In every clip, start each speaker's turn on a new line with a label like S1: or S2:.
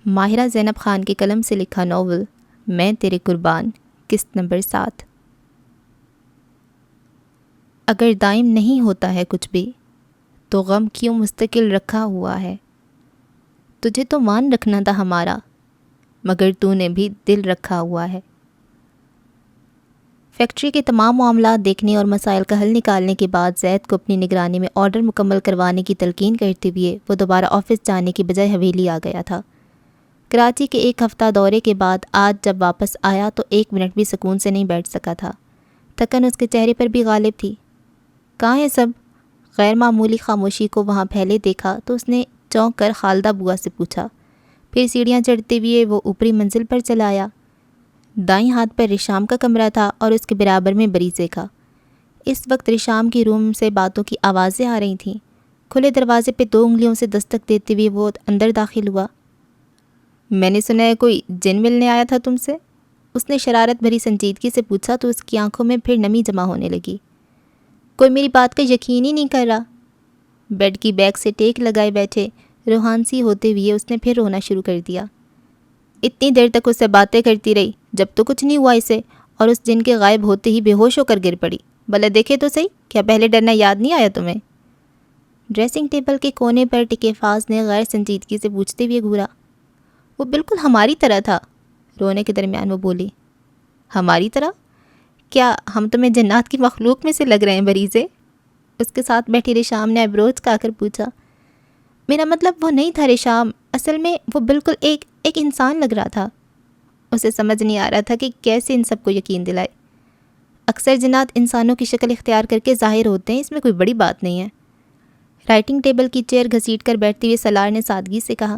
S1: ماہرہ زینب خان کے قلم سے لکھا ناول میں تیرے قربان، قسط نمبر 7۔ اگر دائم نہیں ہوتا ہے کچھ بھی تو غم کیوں مستقل رکھا ہوا ہے؟ تجھے تو مان رکھنا تھا ہمارا، مگر تو نے بھی دل رکھا ہوا ہے۔ فیکٹری کے تمام معاملات دیکھنے اور مسائل کا حل نکالنے کے بعد زید کو اپنی نگرانی میں آرڈر مکمل کروانے کی تلقین کرتے ہوئے وہ دوبارہ آفس جانے کی بجائے حویلی آ گیا تھا۔ کراچی کے ایک ہفتہ دورے کے بعد آج جب واپس آیا تو 1 منٹ بھی سکون سے نہیں بیٹھ سکا تھا۔ تھکن اس کے چہرے پر بھی غالب تھی۔ کہاں ہیں سب؟ غیر معمولی خاموشی کو وہاں پھیلے دیکھا تو اس نے چونک کر خالدہ بوا سے پوچھا۔ پھر سیڑھیاں چڑھتے ہوئے وہ اوپری منزل پر چلا آیا۔ دائیں ہاتھ پر رشام کا کمرہ تھا اور اس کے برابر میں بریزے کا۔ اس وقت رشام کی روم سے باتوں کی آوازیں آ رہی تھیں۔ کھلے دروازے پہ 2 انگلیوں سے دستک دیتے ہوئے وہ اندر داخل ہوا۔ میں نے سنا ہے کوئی جن ملنے آیا تھا تم سے؟ اس نے شرارت بھری سنجیدگی سے پوچھا تو اس کی آنکھوں میں پھر نمی جمع ہونے لگی۔ کوئی میری بات کا یقین ہی نہیں کر رہا۔ بیڈ کی بیک سے ٹیک لگائے بیٹھے روحانسی ہوتے ہوئے اس نے پھر رونا شروع کر دیا۔ اتنی دیر تک اس سے باتیں کرتی رہی جب تو کچھ نہیں ہوا اسے، اور اس جن کے غائب ہوتے ہی بے ہوش ہو کر گر پڑی۔ بھلا دیکھے تو صحیح، کیا پہلے ڈرنا یاد نہیں آیا تمہیں؟ ڈریسنگ ٹیبل کے کونے پر ٹکے فاز نے غیر سنجیدگی سے پوچھتے ہوئے گھورا۔ وہ بالکل ہماری طرح تھا۔ رونے کے درمیان وہ بولی۔ ہماری طرح؟ کیا ہم تمہیں جنات کی مخلوق میں سے لگ رہے ہیں بریزے؟ اس کے ساتھ بیٹھی رشام نے ایبروز کا کر پوچھا۔ میرا مطلب وہ نہیں تھا رشام، اصل میں وہ بالکل ایک انسان لگ رہا تھا۔ اسے سمجھ نہیں آ رہا تھا کہ کیسے ان سب کو یقین دلائے۔ اکثر جنات انسانوں کی شکل اختیار کر کے ظاہر ہوتے ہیں، اس میں کوئی بڑی بات نہیں ہے۔ رائٹنگ ٹیبل کی چیئر گھسیٹ کر بیٹھتے ہوئے سالار نے سادگی سے کہا۔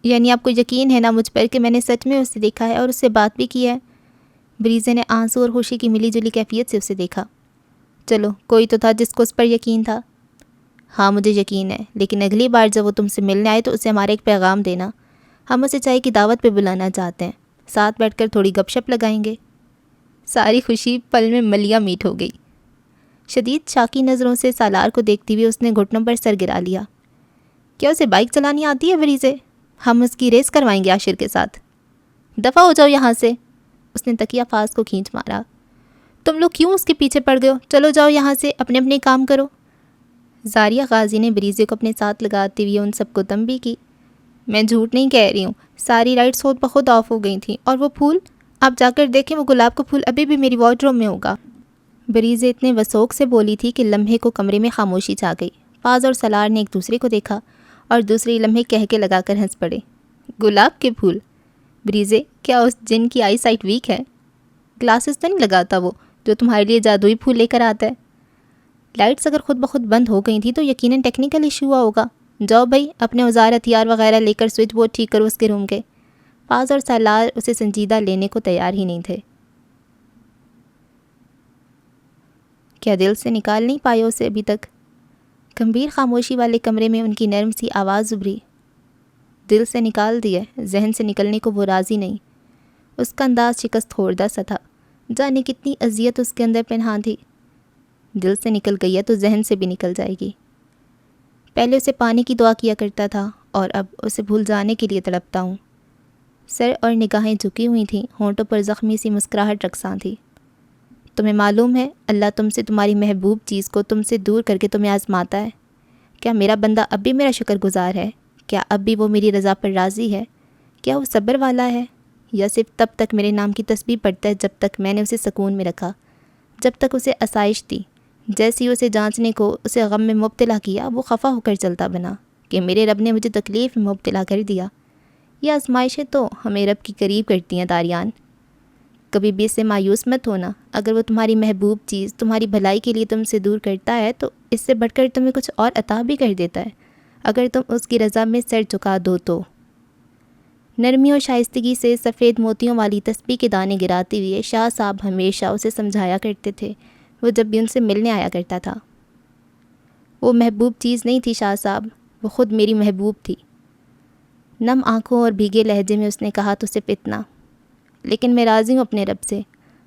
S1: یعنی آپ کو یقین ہے نا مجھ پر کہ میں نے سچ میں اسے دیکھا ہے اور اس سے بات بھی کی ہے؟ بریزے نے آنسو اور خوشی کی ملی جلی کیفیت سے اسے دیکھا۔ چلو کوئی تو تھا جس کو اس پر یقین تھا۔ ہاں مجھے یقین ہے، لیکن اگلی بار جب وہ تم سے ملنے آئے تو اسے ہمارا ایک پیغام دینا۔ ہم اسے چائے کی دعوت پہ بلانا چاہتے ہیں، ساتھ بیٹھ کر تھوڑی گپ شپ لگائیں گے۔ ساری خوشی پل میں ملیا میٹ ہو گئی۔ شدید شاکی نظروں سے سالار کو دیکھتی ہوئے اس نے گھٹنوں پر سر گرا لیا۔ کیا اسے بائک چلانی آتی ہے بریزے؟ ہم اس کی ریس کروائیں گے عاشر کے ساتھ۔ دفع ہو جاؤ یہاں سے، اس نے تکیہ فاز کو کھینچ مارا۔ تم لوگ کیوں اس کے پیچھے پڑ گئے ہو؟ چلو جاؤ یہاں سے، اپنے اپنے کام کرو۔ زاریہ غازی نے بریزے کو اپنے ساتھ لگاتے ہوئے ان سب کو تنبیہ کی۔ میں جھوٹ نہیں کہہ رہی ہوں، ساری لائٹس خود بخود آف ہو گئی تھیں، اور وہ پھول آپ جا کر دیکھیں، وہ گلاب کا پھول ابھی بھی میری وارڈروب میں ہوگا۔ بریزے اتنے وسوق سے بولی تھی کہ لمحے کو کمرے میں خاموشی چھا گئی۔ فاز اور سالار نے ایک دوسرے کو دیکھا اور دوسرے لمحے کہہ کے لگا کر ہنس پڑے۔ گلاب کے پھول؟ بریزے کیا اس جن کی آئی سائٹ ویک ہے؟ گلاسز تو نہیں لگاتا وہ جو تمہارے لیے جادوئی پھول لے کر آتا ہے؟ لائٹس اگر خود بخود بند ہو گئی تھیں تو یقیناً ٹیکنیکل ایشو ہوا ہوگا۔ جاؤ بھائی، اپنے اوزار ہتھیار وغیرہ لے کر سوئچ بورڈ ٹھیک کرو اس کے روم کے۔ فاز اور سالار اسے سنجیدہ لینے کو تیار ہی نہیں تھے۔ کیا دل سے نکال نہیں پائے اسے ابھی تک؟ گمبھیر خاموشی والے کمرے میں ان کی نرم سی آواز ابھری۔ دل سے نکال دیا، ذہن سے نکلنے کو وہ راضی نہیں۔ اس کا انداز شکست خوردہ سا تھا، جانے کتنی اذیت اس کے اندر پنہاں تھی۔ دل سے نکل گئی ہے تو ذہن سے بھی نکل جائے گی۔ پہلے اسے پانے کی دعا کیا کرتا تھا اور اب اسے بھول جانے کے لیے تڑپتا ہوں۔ سر اور نگاہیں جھکی ہوئی تھیں، ہونٹوں پر زخمی سی مسکراہٹ رقصاں تھی۔ تمہیں معلوم ہے اللہ تم سے تمہاری محبوب چیز کو تم سے دور کر کے تمہیں آزماتا ہے۔ کیا میرا بندہ اب بھی میرا شکر گزار ہے؟ کیا اب بھی وہ میری رضا پر راضی ہے؟ کیا وہ صبر والا ہے؟ یا صرف تب تک میرے نام کی تسبیح پڑھتا ہے جب تک میں نے اسے سکون میں رکھا، جب تک اسے آسائش دی؟ جیسی اسے جانچنے کو اسے غم میں مبتلا کیا، وہ خفا ہو کر چلتا بنا کہ میرے رب نے مجھے تکلیف میں مبتلا کر دیا۔ یہ آزمائشیں تو ہمیں رب کی قریب کرتی ہیں داریان۔ کبھی بھی اس سے مایوس مت ہونا، اگر وہ تمہاری محبوب چیز تمہاری بھلائی کے لیے تم سے دور کرتا ہے تو اس سے بڑھ کر تمہیں کچھ اور عطا بھی کر دیتا ہے، اگر تم اس کی رضا میں سر جھکا دو تو۔ نرمی اور شائستگی سے سفید موتیوں والی تسبیح کے دانے گراتے ہوئے شاہ صاحب ہمیشہ اسے سمجھایا کرتے تھے، وہ جب بھی ان سے ملنے آیا کرتا تھا۔ وہ محبوب چیز نہیں تھی شاہ صاحب، وہ خود میری محبوب تھی۔ نم آنکھوں اور بھیگے لہجے میں اس نے کہا تو صرف اتنا، لیکن میں راضی ہوں اپنے رب سے،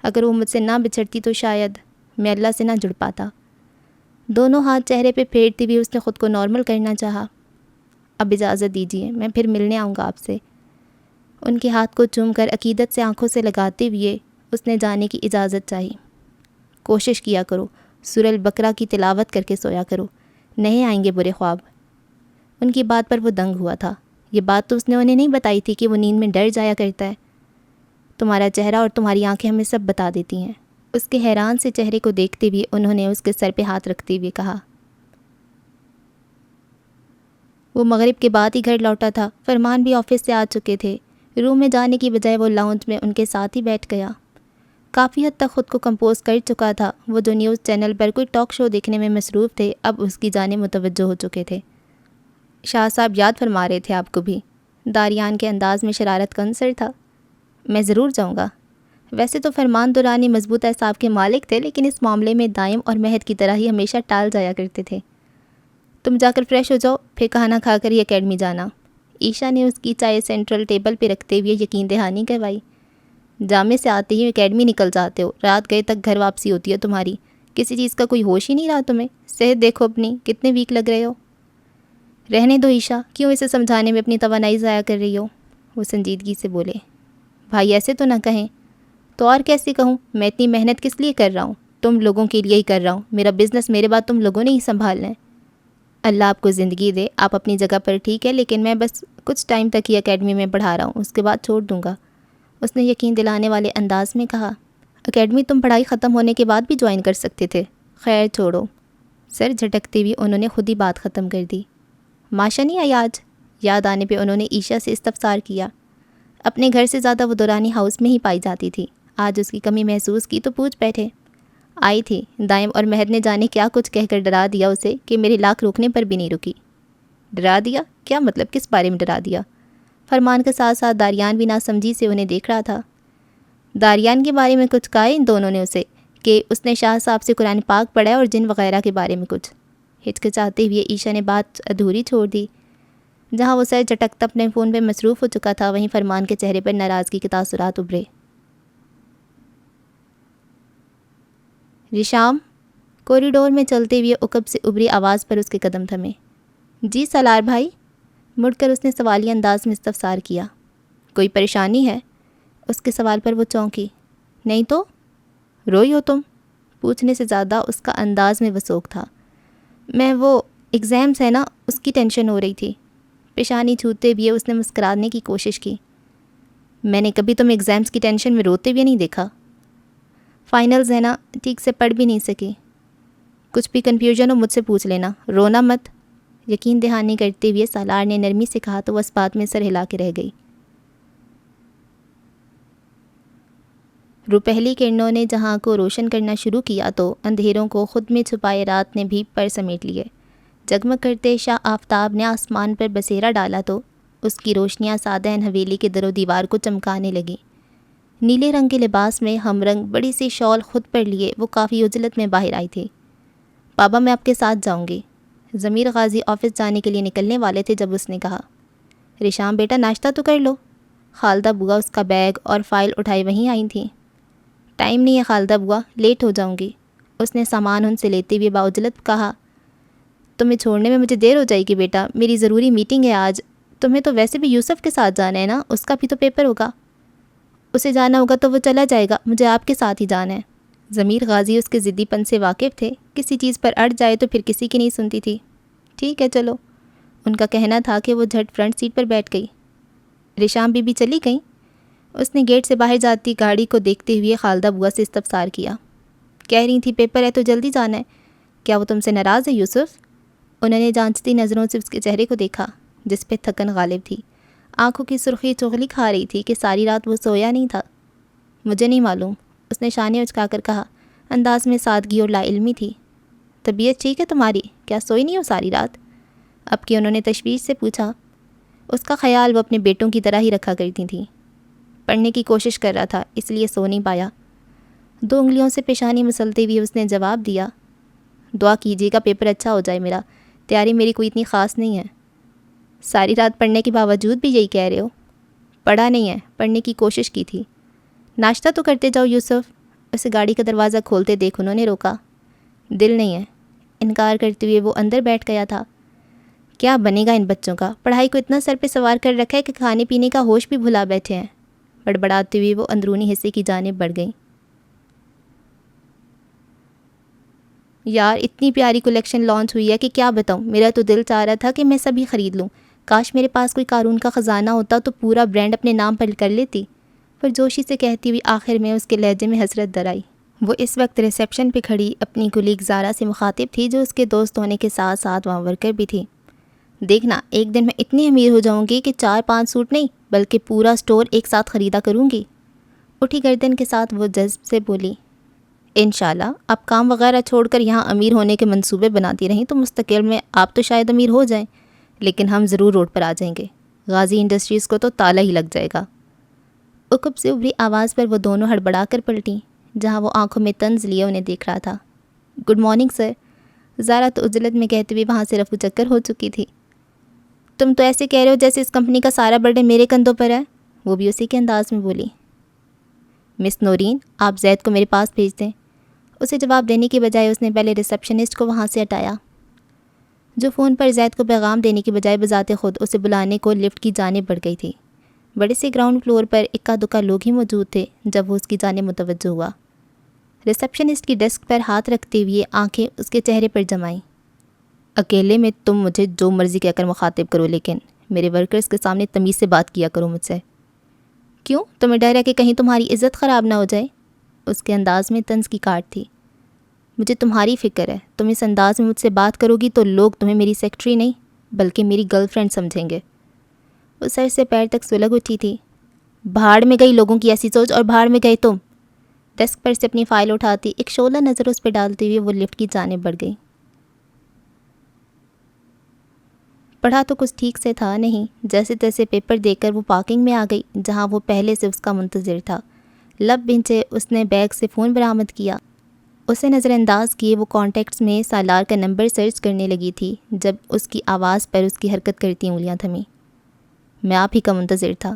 S1: اگر وہ مجھ سے نہ بچھڑتی تو شاید میں اللہ سے نہ جڑ پاتا۔ دونوں ہاتھ چہرے پہ پھیرتی ہوئی اس نے خود کو نارمل کرنا چاہا۔ اب اجازت دیجیے، میں پھر ملنے آؤں گا آپ سے۔ ان کے ہاتھ کو چوم کر عقیدت سے آنکھوں سے لگاتے ہوئے اس نے جانے کی اجازت چاہی۔ کوشش کیا کرو، سورہ البقرہ کی تلاوت کر کے سویا کرو، نہیں آئیں گے برے خواب۔ ان کی بات پر وہ دنگ ہوا تھا۔ یہ بات تو اس نے انہیں نہیں بتائی تھی کہ وہ نیند میں ڈر جایا کرتا ہے۔ تمہارا چہرہ اور تمہاری آنکھیں ہمیں سب بتا دیتی ہیں۔ اس کے حیران سے چہرے کو دیکھتے ہوئے انہوں نے اس کے سر پہ ہاتھ رکھتے ہوئے کہا۔ وہ مغرب کے بعد ہی گھر لوٹا تھا۔ فرمان بھی آفس سے آ چکے تھے۔ روم میں جانے کی بجائے وہ لاؤنج میں ان کے ساتھ ہی بیٹھ گیا۔ کافی حد تک خود کو کمپوز کر چکا تھا۔ وہ جو نیوز چینل پر کوئی ٹاک شو دیکھنے میں مصروف تھے اب اس کی جانب متوجہ ہو چکے تھے۔ شاہ صاحب یاد فرما رہے تھے آپ کو بھی۔ داریان کے انداز میں شرارت کا عنصر تھا۔ میں ضرور جاؤں گا۔ ویسے تو فرمان دورانی مضبوط اعصاب کے مالک تھے، لیکن اس معاملے میں دائم اور مہد کی طرح ہی ہمیشہ ٹال جایا کرتے تھے۔ تم جا کر فریش ہو جاؤ، پھر کھانا کھا کر ہی اکیڈمی جانا۔ عیشا نے اس کی چائے سینٹرل ٹیبل پہ رکھتے ہوئے یقین دہانی کروائی۔ جامع سے آتے ہی اکیڈمی نکل جاتے ہو، رات گئے تک گھر واپسی ہوتی ہے تمہاری، کسی چیز کا کوئی ہوش ہی نہیں رہا تمہیں۔ صحت دیکھو اپنی، کتنے ویک لگ رہے ہو۔ رہنے دو عیشا، کیوں اسے سمجھانے میں اپنی توانائی ضائع کر رہی ہو؟ وہ سنجیدگی سے بولے۔ بھائی ایسے تو نہ کہیں۔ تو اور کیسے کہوں؟ میں اتنی محنت کس لیے کر رہا ہوں؟ تم لوگوں کے لیے ہی کر رہا ہوں۔ میرا بزنس میرے بعد تم لوگوں نے ہی سنبھالنا ہے۔ اللہ آپ کو زندگی دے، آپ اپنی جگہ پر ٹھیک ہے، لیکن میں بس کچھ ٹائم تک ہی اکیڈمی میں پڑھا رہا ہوں، اس کے بعد چھوڑ دوں گا۔ اس نے یقین دلانے والے انداز میں کہا۔ اکیڈمی تم پڑھائی ختم ہونے کے بعد بھی جوائن کر سکتے تھے۔ خیر چھوڑو۔ سر جھٹکتے ہوئے انہوں نے خود ہی بات ختم کر دی۔ ماشا نہیں آئی آج؟ یاد آنے پہ انہوں نے عیشا سے استفسار کیا۔ اپنے گھر سے زیادہ وہ دورانی ہاؤس میں ہی پائی جاتی تھی۔ آج اس کی کمی محسوس کی تو پوچھ بیٹھے۔ آئی تھی، دائم اور مہد نے جانے کیا کچھ کہہ کر ڈرا دیا اسے کہ میرے لاکھ روکنے پر بھی نہیں رکی۔ ڈرا دیا؟ کیا مطلب؟ کس بارے میں ڈرا دیا؟ فرمان کے ساتھ ساتھ داریان بھی ناسمجھی سے انہیں دیکھ رہا تھا۔ داریان کے بارے میں کچھ کہا ان دونوں نے اسے کہ اس نے شاہ صاحب سے قرآن پاک پڑھا ہے اور جن وغیرہ کے بارے میں کچھ؟ ہچکچاتے ہوئے عیشا نے بات ادھوری چھوڑ دی۔ جہاں وہ سر جھٹکتا اپنے فون پہ مصروف ہو چکا تھا، وہیں فرمان کے چہرے پر ناراضگی کے تاثرات ابھرے۔ ریشام، کوریڈور میں چلتے ہوئے عقب سے ابری آواز پر اس کے قدم تھمے۔ جی سالار بھائی؟ مڑ کر اس نے سوالیہ انداز میں استفسار کیا۔ کوئی پریشانی ہے؟ اس کے سوال پر وہ چونکی۔ نہیں تو؟ روئی ہو تم؟ پوچھنے سے زیادہ اس کا انداز میں وسوک تھا۔ میں وہ ایگزامس ہے نا، اس کی ٹینشن ہو رہی تھی۔ پیشانی چھوتے ہوئے اس نے مسکرانے کی کوشش کی۔ میں نے کبھی تم ایگزامس کی ٹینشن میں روتے ہوئے نہیں دیکھا۔ فائنلز ہے نا، ٹھیک سے پڑھ بھی نہیں سکی۔ کچھ بھی کنفیوژن ہو مجھ سے پوچھ لینا، رونا مت۔ یقین دہانی کرتے ہوئے سالار نے نرمی سے کہا تو وہ اس بات میں سر ہلا کے رہ گئی۔ روپہلی کرنوں نے جہاں کو روشن کرنا شروع کیا تو اندھیروں کو خود میں چھپائے رات نے بھی پر سمیٹ لیے۔ جگمگ کرتے شاہ آفتاب نے آسمان پر بسیرا ڈالا تو اس کی روشنیاں سادہن حویلی کے در و دیوار کو چمکانے لگیں۔ نیلے رنگ کے لباس میں ہم رنگ بڑی سی شال خود پر لیے وہ کافی عجلت میں باہر آئی تھی۔ بابا میں آپ کے ساتھ جاؤں گی۔ ضمیر غازی آفس جانے کے لیے نکلنے والے تھے جب اس نے کہا۔ ریشام بیٹا ناشتہ تو کر لو۔ خالدہ بوا اس کا بیگ اور فائل اٹھائے وہیں آئی تھیں۔ ٹائم نہیں ہے خالدہ بوا، لیٹ ہو جاؤں گی۔ اس نے سامان ان سے لیتے ہوئے باعجلت کہا۔ تمہیں چھوڑنے میں مجھے دیر ہو جائے گی بیٹا، میری ضروری میٹنگ ہے آج۔ تمہیں تو ویسے بھی یوسف کے ساتھ جانا ہے نا، اس کا بھی تو پیپر ہوگا۔ اسے جانا ہوگا تو وہ چلا جائے گا، مجھے آپ کے ساتھ ہی جانا ہے۔ ضمیر غازی اس کے ضدی پن سے واقف تھے، کسی چیز پر اڑ جائے تو پھر کسی کی نہیں سنتی تھی۔ ٹھیک ہے چلو، ان کا کہنا تھا کہ وہ جھٹ فرنٹ سیٹ پر بیٹھ گئی۔ ریشام بی بی چلی گئیں؟ اس نے گیٹ سے باہر جاتی گاڑی کو دیکھتے ہوئے خالدہ بوا سے استفسار کیا۔ کہہ رہی تھی پیپر ہے تو جلدی جانا ہے، کیا وہ تم سے ناراض ہے یوسف؟ انہوں نے جانچتی نظروں سے اس کے چہرے کو دیکھا جس پہ تھکن غالب تھی۔ آنکھوں کی سرخی چغلی کھا رہی تھی کہ ساری رات وہ سویا نہیں تھا۔ مجھے نہیں معلوم، اس نے شانے اچکا کر کہا، انداز میں سادگی اور لا علمی تھی۔ طبیعت ٹھیک ہے تمہاری؟ کیا سوئی نہیں ہو ساری رات؟ اب کہ انہوں نے تشویش سے پوچھا۔ اس کا خیال وہ اپنے بیٹوں کی طرح ہی رکھا کرتی تھیں۔ پڑھنے کی کوشش کر رہا تھا اس لیے سو نہیں پایا۔ 2 انگلیوں سے پیشانی مسلتے ہوئے اس نے جواب دیا۔ دعا کیجیے گا پیپر اچھا ہو جائے میرا، تیاری میری کوئی اتنی خاص نہیں ہے۔ ساری رات پڑھنے کے باوجود بھی یہی کہہ رہے ہو؟ پڑھا نہیں ہے، پڑھنے کی کوشش کی تھی۔ ناشتہ تو کرتے جاؤ یوسف۔ اسے گاڑی کا دروازہ کھولتے دیکھ انہوں نے روکا۔ دل نہیں ہے، انکار کرتے ہوئے وہ اندر بیٹھ گیا تھا۔ کیا بنے گا ان بچوں کا؟ پڑھائی کو اتنا سر پہ سوار کر رکھا ہے کہ کھانے پینے کا ہوش بھی بھلا بیٹھے ہیں۔ بڑبڑاتے ہوئے وہ اندرونی حصے کی جانب بڑھ گئیں۔ یار اتنی پیاری کلیکشن لانچ ہوئی ہے کہ کیا بتاؤں، میرا تو دل چاہ رہا تھا کہ میں سبھی خرید لوں۔ کاش میرے پاس کوئی قارون کا خزانہ ہوتا تو پورا برانڈ اپنے نام پر کر لیتی، پر جوشی سے کہتی ہوئی آخر میں اس کے لہجے میں حسرت در آئی۔ وہ اس وقت ریسیپشن پہ کھڑی اپنی کولیگ زارا سے مخاطب تھی، جو اس کے دوست ہونے کے ساتھ ساتھ وہاں ورکر بھی تھی۔ دیکھنا، ایک دن میں اتنی امیر ہو جاؤں گی کہ 4-5 سوٹ نہیں بلکہ پورا سٹور ایک ساتھ خریدا کروں گی۔ اٹھی گردن کے ساتھ وہ جذب سے بولی، انشاءاللہ اب کام وغیرہ چھوڑ کر یہاں امیر ہونے کے منصوبے بناتی رہیں تو مستقل میں آپ تو شاید امیر ہو جائیں، لیکن ہم ضرور روڈ پر آ جائیں گے۔ غازی انڈسٹریز کو تو تالا ہی لگ جائے گا۔ عقب سے ابری آواز پر وہ دونوں ہڑبڑا کر پلٹیں، جہاں وہ آنکھوں میں طنز لیے انہیں دیکھ رہا تھا۔ گڈ مارننگ سر، زارا تو عجلت میں کہتے ہوئے وہاں سے رفو چکر ہو چکی تھی۔ تم تو ایسے کہہ رہے ہو جیسے اس کمپنی کا سارا برڈن میرے کندھوں پر ہے، وہ بھی اسی کے انداز میں بولی۔ مس نورین، آپ زید کو میرے پاس بھیج دیں۔ اسے جواب دینے کی بجائے اس نے پہلے ریسیپشنسٹ کو وہاں سے ہٹایا، جو فون پر زید کو پیغام دینے کی بجائے بذات خود اسے بلانے کو لفٹ کی جانب بڑھ گئی تھی۔ بڑے سے گراؤنڈ فلور پر اکا دکا لوگ ہی موجود تھے جب وہ اس کی جانب متوجہ ہوا۔ ریسیپشنسٹ کی ڈیسک پر ہاتھ رکھتے ہوئے آنکھیں اس کے چہرے پر جمائیں۔ اکیلے میں تم مجھے جو مرضی کہہ کر مخاطب کرو، لیکن میرے ورکرز کے سامنے تمیز سے بات کیا کرو مجھ سے۔ کیوں؟ تمہیں ڈر ہے کہ کہیں تمہاری عزت خراب نہ ہو جائے؟ اس کے انداز میں طنز کی کاٹ تھی۔ مجھے تمہاری فکر ہے، تم اس انداز میں مجھ سے بات کرو گی تو لوگ تمہیں میری سیکرٹری نہیں بلکہ میری گرل فرینڈ سمجھیں گے۔ وہ سر سے پیر تک سلگ اٹھی تھی۔ بھاڑ میں گئی لوگوں کی ایسی سوچ، اور بھاڑ میں گئے تم۔ ڈیسک پر سے اپنی فائل اٹھاتی ایک شعلہ نظر اس پہ ڈالتے ہوئے وہ لفٹ کی جانب بڑھ گئی۔ پڑھا تو کچھ ٹھیک سے تھا نہیں، جیسے تیسے پیپر دے کر وہ پارکنگ میں آ گئی جہاں وہ پہلے سے اس کا منتظر تھا۔ لب بھنچے اس نے بیگ سے فون برآمد کیا۔ اسے نظر انداز کیے وہ کانٹیکٹس میں سالار کا نمبر سرچ کرنے لگی تھی جب اس کی آواز پر اس کی حرکت کرتی انگلیاں تھمیں۔ میں آپ ہی کا منتظر تھا۔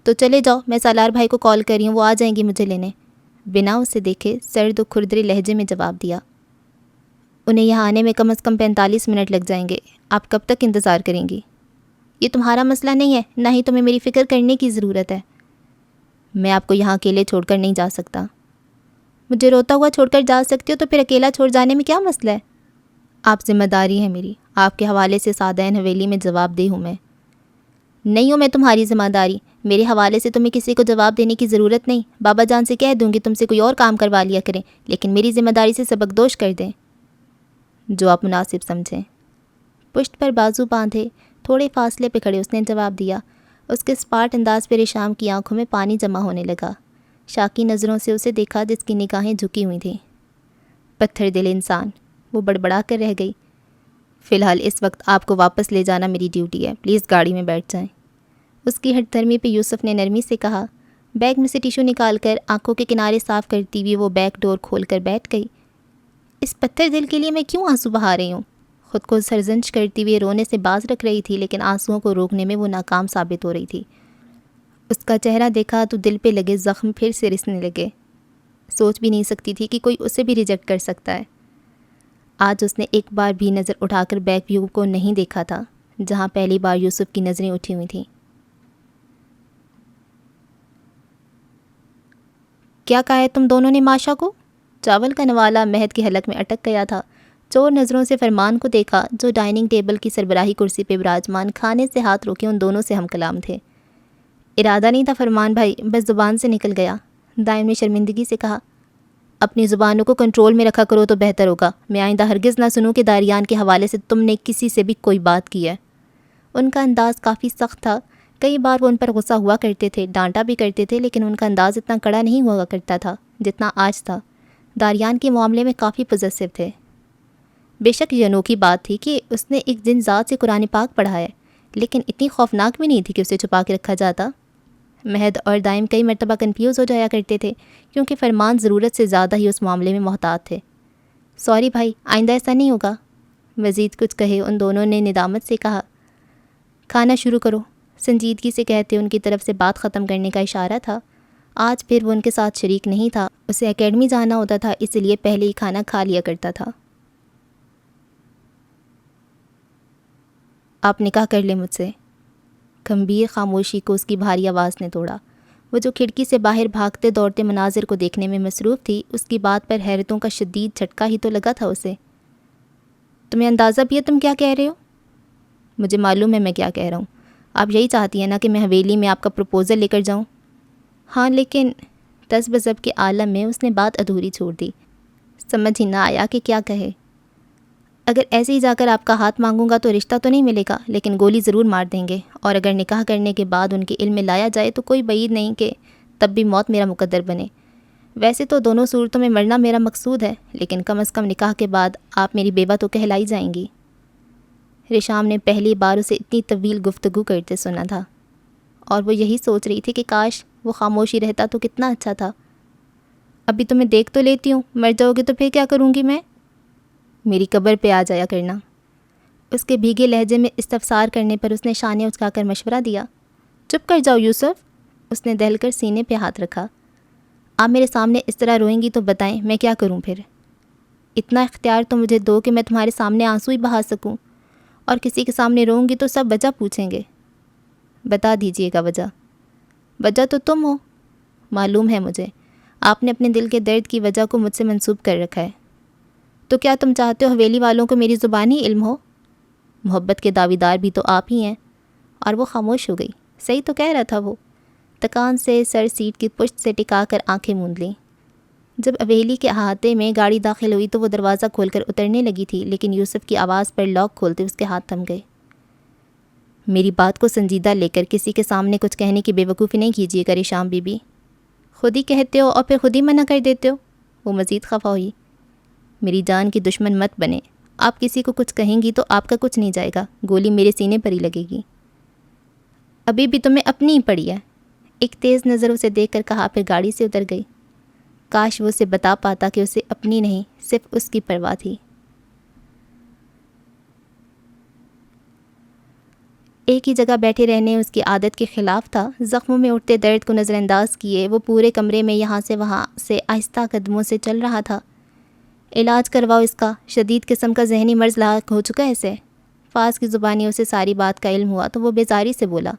S1: تو چلے جاؤ، میں سالار بھائی کو کال کر رہی ہوں، وہ آ جائیں گی مجھے لینے۔ بنا اسے دیکھے سرد و کھردرے لہجے میں جواب دیا۔ انہیں یہاں آنے میں کم از کم 45 منٹ لگ جائیں گے، آپ کب تک انتظار کریں گی؟ یہ تمہارا مسئلہ نہیں ہے، نہ ہی تمہیں میری فکر کرنے کی ضرورت ہے۔ میں آپ کو یہاں اکیلے چھوڑ کر نہیں جا سکتا۔ مجھے روتا ہوا چھوڑ کر جا سکتی ہو تو پھر اکیلا چھوڑ جانے میں کیا مسئلہ ہے؟ آپ ذمہ داری ہے میری، آپ کے حوالے سے سادین حویلی میں جواب دہ ہوں میں۔ نہیں ہوں میں تمہاری ذمہ داری، میرے حوالے سے تمہیں کسی کو جواب دینے کی ضرورت نہیں۔ بابا جان سے کہہ دوں گی تم سے کوئی اور کام کروا لیا کریں، لیکن میری ذمہ داری سے سبق دوش کر دیں۔ جو آپ مناسب سمجھیں۔ پشت پر بازو باندھے تھوڑے فاصلے پہ کھڑے اس نے جواب دیا۔ اس کے اسپاٹ انداز پہ ریشام کی آنکھوں میں پانی جمع ہونے لگا۔ شاکی نظروں سے اسے دیکھا جس کی نگاہیں جھکی ہوئی تھیں۔ پتھر دل انسان، وہ بڑبڑا کر رہ گئی۔ فی الحال اس وقت آپ کو واپس لے جانا میری ڈیوٹی ہے، پلیز گاڑی میں بیٹھ جائیں۔ اس کی ہٹ دھرمی پہ یوسف نے نرمی سے کہا۔ بیگ میں سے ٹیشو نکال کر آنکھوں کے کنارے صاف کرتی ہوئی وہ بیک ڈور کھول کر بیٹھ گئی۔ اس پتھر دل کے لیے میں کیوں آنسو بہا رہی ہوں؟ خود کو سرزنش کرتی ہوئے رونے سے باز رکھ رہی تھی، لیکن آنسوؤں کو روکنے میں وہ ناکام ثابت ہو رہی تھی۔ اس کا چہرہ دیکھا تو دل پہ لگے زخم پھر سے رسنے لگے۔ سوچ بھی نہیں سکتی تھی کہ کوئی اسے بھی ریجیکٹ کر سکتا ہے۔ آج اس نے ایک بار بھی نظر اٹھا کر بیک ویو کو نہیں دیکھا تھا، جہاں پہلی بار یوسف کی نظریں اٹھی ہوئی تھیں۔ کیا کہا ہے تم دونوں نے ماشا کو؟ چاول کا نوالا مہد کے حلق میں اٹک گیا تھا۔ چور نظروں سے فرمان کو دیکھا جو ڈائننگ ٹیبل کی سربراہی کرسی پہ براجمان کھانے سے ہاتھ روکے ان دونوں سے ہم کلام تھے۔ ارادہ نہیں تھا فرمان بھائی، بس زبان سے نکل گیا، دائم نے شرمندگی سے کہا۔ اپنی زبانوں کو کنٹرول میں رکھا کرو تو بہتر ہوگا، میں آئندہ ہرگز نہ سنوں کہ داریان کے حوالے سے تم نے کسی سے بھی کوئی بات کی ہے۔ ان کا انداز کافی سخت تھا، کئی بار وہ ان پر غصہ ہوا کرتے تھے، ڈانٹا بھی کرتے تھے، لیکن ان کا انداز اتنا کڑا نہیں ہوا کرتا تھا جتنا آج تھا۔ داریان کے معاملے میں کافی پوزیسو تھے۔ بے شک یہ انوکھی بات تھی کہ اس نے ایک جن ذات سے قرآن پاک پڑھا ہے، لیکن اتنی خوفناک بھی نہیں تھی کہ اسے چھپا کے رکھا جاتا۔ مہد اور دائم کئی مرتبہ کنفیوز ہو جایا کرتے تھے کیونکہ فرمان ضرورت سے زیادہ ہی اس معاملے میں محتاط تھے۔ سوری بھائی، آئندہ ایسا نہیں ہوگا۔ مزید کچھ کہے ان دونوں نے ندامت سے کہا۔ کھانا شروع کرو، سنجیدگی سے کہتے ان کی طرف سے بات ختم کرنے کا اشارہ تھا۔ آج پھر وہ ان کے ساتھ شریک نہیں تھا، اسے اکیڈمی جانا ہوتا تھا، اس لیے پہلے ہی کھانا کھا لیا کرتا تھا۔ آپ نکاح کر لیں مجھ سے۔ گمبھیر خاموشی کو اس کی بھاری آواز نے توڑا۔ وہ جو کھڑکی سے باہر بھاگتے دوڑتے مناظر کو دیکھنے میں مصروف تھی، اس کی بات پر حیرتوں کا شدید جھٹکا ہی تو لگا تھا اسے۔ تمہیں اندازہ بھی ہے تم کیا کہہ رہے ہو؟ مجھے معلوم ہے میں کیا کہہ رہا ہوں۔ آپ یہی چاہتی ہیں نا کہ میں حویلی میں آپ کا پروپوزل لے کر جاؤں؟ ہاں لیکن تذبذب کے عالم میں اس نے بات ادھوری چھوڑ دی۔ سمجھ ہی نہ آیا کہ کیا کہے۔ اگر ایسے ہی جا کر آپ کا ہاتھ مانگوں گا تو رشتہ تو نہیں ملے گا، لیکن گولی ضرور مار دیں گے، اور اگر نکاح کرنے کے بعد ان کے علم میں لایا جائے تو کوئی بعید نہیں کہ تب بھی موت میرا مقدر بنے۔ ویسے تو دونوں صورتوں میں مرنا میرا مقصود ہے، لیکن کم از کم نکاح کے بعد آپ میری بیوہ تو کہلائی جائیں گی۔ رشام نے پہلی بار اسے اتنی طویل گفتگو کرتے سنا تھا، اور وہ یہی سوچ رہی تھی کہ کاش وہ خاموشی رہتا تو کتنا اچھا تھا۔ ابھی تمہیں دیکھ تو لیتی ہوں، مر جاؤ گے تو پھر کیا کروں گی میں؟ میری قبر پہ آ جایا کرنا۔ اس کے بھیگے لہجے میں استفسار کرنے پر اس نے شانے اچکا کر مشورہ دیا۔ چپ کر جاؤ یوسف، اس نے دہل کر سینے پہ ہاتھ رکھا۔ آپ میرے سامنے اس طرح روئیں گی تو بتائیں میں کیا کروں پھر؟ اتنا اختیار تو مجھے دو کہ میں تمہارے سامنے آنسو ہی بہا سکوں، اور کسی کے سامنے روؤں گی تو سب وجہ پوچھیں گے۔ بتا دیجئے گا وجہ۔ وجہ تو تم ہو، معلوم ہے مجھے۔ آپ نے اپنے دل کے درد کی وجہ کو مجھ سے منسوب کر رکھا ہے۔ تو کیا تم چاہتے ہو حویلی والوں کو میری زبانی علم ہو؟ محبت کے دعویدار بھی تو آپ ہی ہیں۔ اور وہ خاموش ہو گئی۔ صحیح تو کہہ رہا تھا وہ۔ تکان سے سر سیٹ کی پشت سے ٹکا کر آنکھیں موند لیں۔ جب حویلی کے احاطے میں گاڑی داخل ہوئی تو وہ دروازہ کھول کر اترنے لگی تھی، لیکن یوسف کی آواز پر لاک کھولتے اس کے ہاتھ تھم گئے۔ میری بات کو سنجیدہ لے کر کسی کے سامنے کچھ کہنے کی بے وقوفی نہیں کیجیے گا رشام بی بی۔ خود ہی کہتے ہو اور پھر خود ہی منع کر دیتے ہو۔ وہ مزید خفا ہوئی۔ میری جان کی دشمن مت بنے۔ آپ کسی کو کچھ کہیں گی تو آپ کا کچھ نہیں جائے گا، گولی میرے سینے پر ہی لگے گی۔ ابھی بھی تمہیں اپنی ہی پڑی ہے، ایک تیز نظر اسے دیکھ کر کہا، پھر گاڑی سے اتر گئی۔ کاش وہ اسے بتا پاتا کہ اسے اپنی نہیں، صرف اس کی پرواہ تھی۔ ایک ہی جگہ بیٹھے رہنے اس کی عادت کے خلاف تھا۔ زخموں میں اٹھتے درد کو نظر انداز کیے وہ پورے کمرے میں یہاں سے وہاں سے آہستہ قدموں سے چل رہا تھا۔ علاج کرواؤ اس کا، شدید قسم کا ذہنی مرض لاحق ہو چکا ہے اسے۔ فاض کی زبانی اسے ساری بات کا علم ہوا تو وہ بیزاری سے بولا۔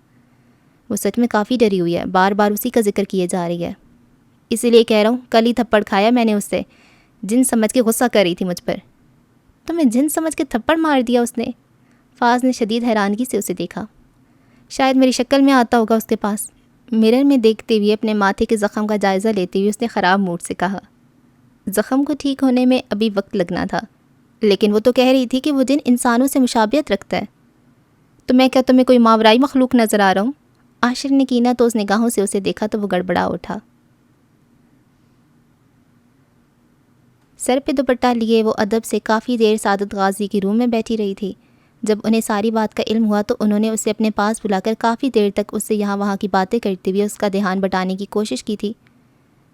S1: وہ سچ میں کافی ڈری ہوئی ہے، بار بار اسی کا ذکر کیے جا رہی ہے۔ اسی لیے کہہ رہا ہوں، کل ہی تھپڑ کھایا میں نے اس سے، جن سمجھ کے غصہ کر رہی تھی مجھ پر۔ تمہیں جن سمجھ کے تھپڑ مار دیا اس نے؟ فاض نے شدید حیرانگی سے اسے دیکھا۔ شاید میری شکل میں آتا ہوگا اس کے پاس۔ مرر میں دیکھتے ہوئے اپنے ماتھے کے زخم کا جائزہ لیتے ہوئے اس نے خراب موڈ سے کہا۔ زخم کو ٹھیک ہونے میں ابھی وقت لگنا تھا، لیکن وہ تو کہہ رہی تھی کہ وہ جن انسانوں سے مشابہت رکھتا ہے۔ تو میں کیا تمہیں کوئی ماورائی مخلوق نظر آ رہا ہوں؟ عاشق نے کینہ تو اس نگاہوں سے اسے دیکھا تو وہ گڑبڑا اٹھا۔ سر پہ دوپٹہ لیے وہ ادب سے کافی دیر سعادت غازی کی روم میں بیٹھی رہی تھی۔ جب انہیں ساری بات کا علم ہوا تو انہوں نے اسے اپنے پاس بلا کر کافی دیر تک اس سے یہاں وہاں کی باتیں کرتے ہوئے اس کا دھیان بٹانے کی کوشش کی تھی۔